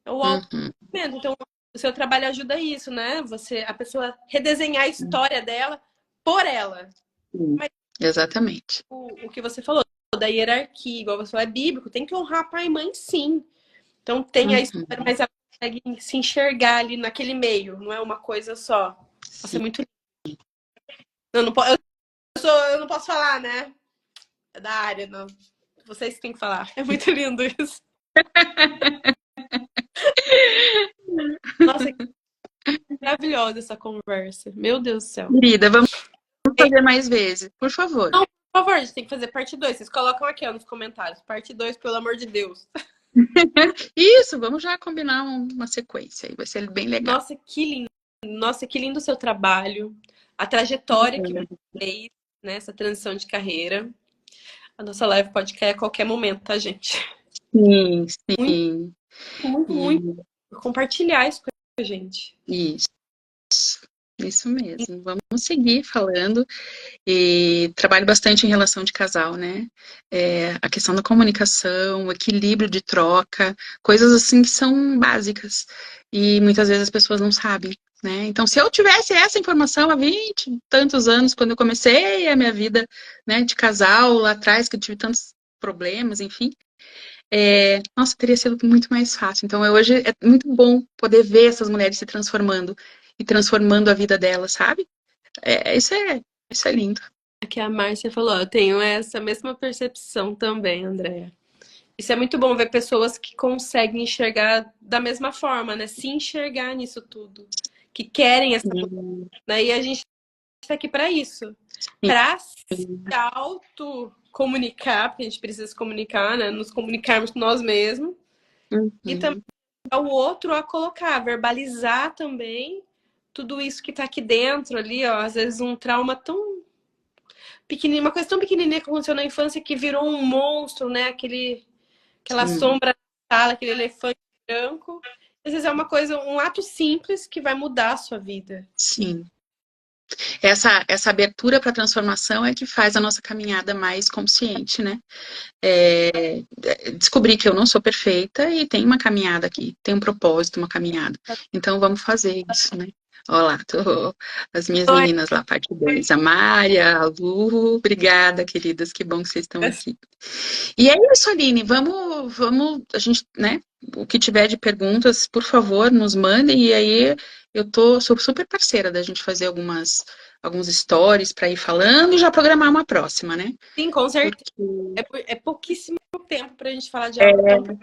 Speaker 1: É o
Speaker 2: Uhum.
Speaker 1: autoconhecimento. Então, o seu trabalho ajuda isso, né? A pessoa redesenhar a história dela por ela.
Speaker 2: Sim,
Speaker 1: Mas
Speaker 2: exatamente.
Speaker 1: o que você falou da hierarquia, igual você falou, é bíblico, tem que honrar pai e mãe, sim. Então tem a história,
Speaker 2: Uhum.
Speaker 1: mas ela consegue se enxergar ali naquele meio, não é uma coisa só. Nossa, é
Speaker 2: Sim.
Speaker 1: muito lindo. Eu não, eu não posso falar, né? É da área, não. Vocês têm que falar. É muito lindo isso. Nossa, que maravilhosa essa conversa. Meu Deus do céu.
Speaker 2: Querida, vamos fazer mais vezes, por favor.
Speaker 1: Por favor, a gente tem que fazer parte 2. Vocês colocam aqui, ó, nos comentários. Parte 2, pelo amor de Deus.
Speaker 2: Isso, vamos já combinar uma sequência aí, vai ser bem legal.
Speaker 1: Nossa, que lindo. Nossa, que lindo o seu trabalho. A trajetória que você fez, né? Essa transição de carreira. A nossa live pode cair a qualquer momento, tá, gente?
Speaker 2: Sim,
Speaker 1: Muito,
Speaker 2: sim.
Speaker 1: muito, muito. Compartilhar isso com a gente.
Speaker 2: Isso, isso mesmo. Vamos seguir falando. E trabalho bastante em relação de casal, né? A questão da comunicação, o equilíbrio de troca, coisas assim que são básicas. E muitas vezes as pessoas não sabem, né? Então, se eu tivesse essa informação há 20 e tantos anos, quando eu comecei a minha vida, né, de casal lá atrás, que eu tive tantos problemas, enfim, nossa, teria sido muito mais fácil. Então, hoje é muito bom poder ver essas mulheres se transformando e transformando a vida delas, sabe? Isso é lindo.
Speaker 1: Aqui a Márcia falou, eu tenho essa mesma percepção também, Andréa. Isso é muito bom ver pessoas que conseguem enxergar da mesma forma, né? Se enxergar nisso tudo. Que querem essa mudança, né? E a gente está aqui para isso. Para se auto-comunicar, porque a gente precisa se comunicar, né? Nos comunicarmos com nós mesmos. E também o outro a colocar, a verbalizar também tudo isso que está aqui dentro ali, ó. Às vezes um trauma tão pequenininho, uma coisa tão pequenininha que aconteceu na infância que virou um monstro, né? Aquela sombra na sala, aquele elefante branco. Às vezes é uma coisa, um ato simples que vai mudar a sua vida.
Speaker 2: Sim. Essa abertura para a transformação é que faz a nossa caminhada mais consciente, né? Descobrir que eu não sou perfeita e tem uma caminhada aqui, tem um propósito, uma caminhada. Então vamos fazer isso, né? Olha lá, as minhas meninas lá, parte 2. A Mária, a Lu, obrigada, queridas, que bom que vocês estão aqui. E é isso, Aline, vamos, a gente, né? O que tiver de perguntas, por favor, nos mandem, e aí sou super parceira da gente fazer alguns stories para ir falando e já programar uma próxima, né?
Speaker 1: Sim, com certeza.
Speaker 2: Porque...
Speaker 1: É pouquíssimo tempo para a gente falar de algo tão...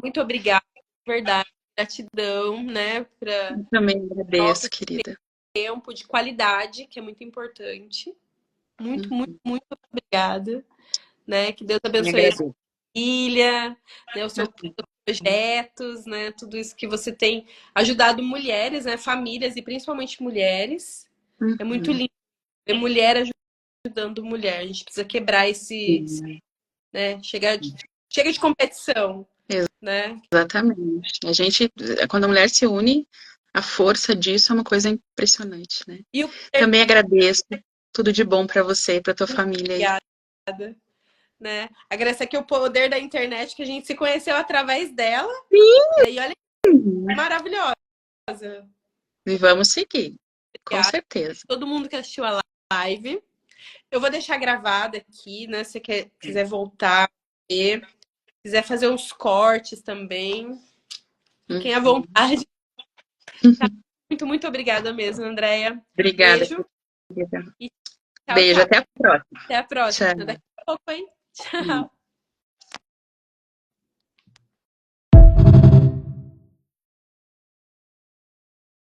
Speaker 1: Muito obrigada, verdade. Gratidão, né?
Speaker 2: Eu também agradeço, querida.
Speaker 1: Tempo de qualidade, que é muito importante. Muito, muito, muito obrigada. Né? Que Deus abençoe a sua filha, né? Os seus projetos, né? Tudo isso que você tem ajudado mulheres, né? Famílias e principalmente mulheres. É muito lindo ver mulher ajudando mulher. A gente precisa quebrar né? Chega de competição, né?
Speaker 2: Exatamente. Quando a mulher se une, a força disso é uma coisa impressionante, né? Também agradeço. Tudo de bom para você e para tua família aí.
Speaker 1: Obrigada. Né? Agradecer aqui o poder da internet, que a gente se conheceu através dela.
Speaker 2: Sim.
Speaker 1: E olha, maravilhosa.
Speaker 2: E vamos seguir.
Speaker 1: Obrigada.
Speaker 2: Com certeza.
Speaker 1: Todo mundo que assistiu a live. Eu vou deixar gravada aqui, né? Se você quiser voltar, quiser fazer uns cortes também, fiquem à vontade. Tá? Muito, muito obrigada mesmo, Andréia.
Speaker 2: Obrigada.
Speaker 1: Beijo.
Speaker 2: Querida.
Speaker 1: E tchau,
Speaker 2: Beijo,
Speaker 1: tchau.
Speaker 2: até a próxima.
Speaker 1: Até a próxima.
Speaker 2: Tchau.
Speaker 1: Daqui a pouco, hein? Tchau.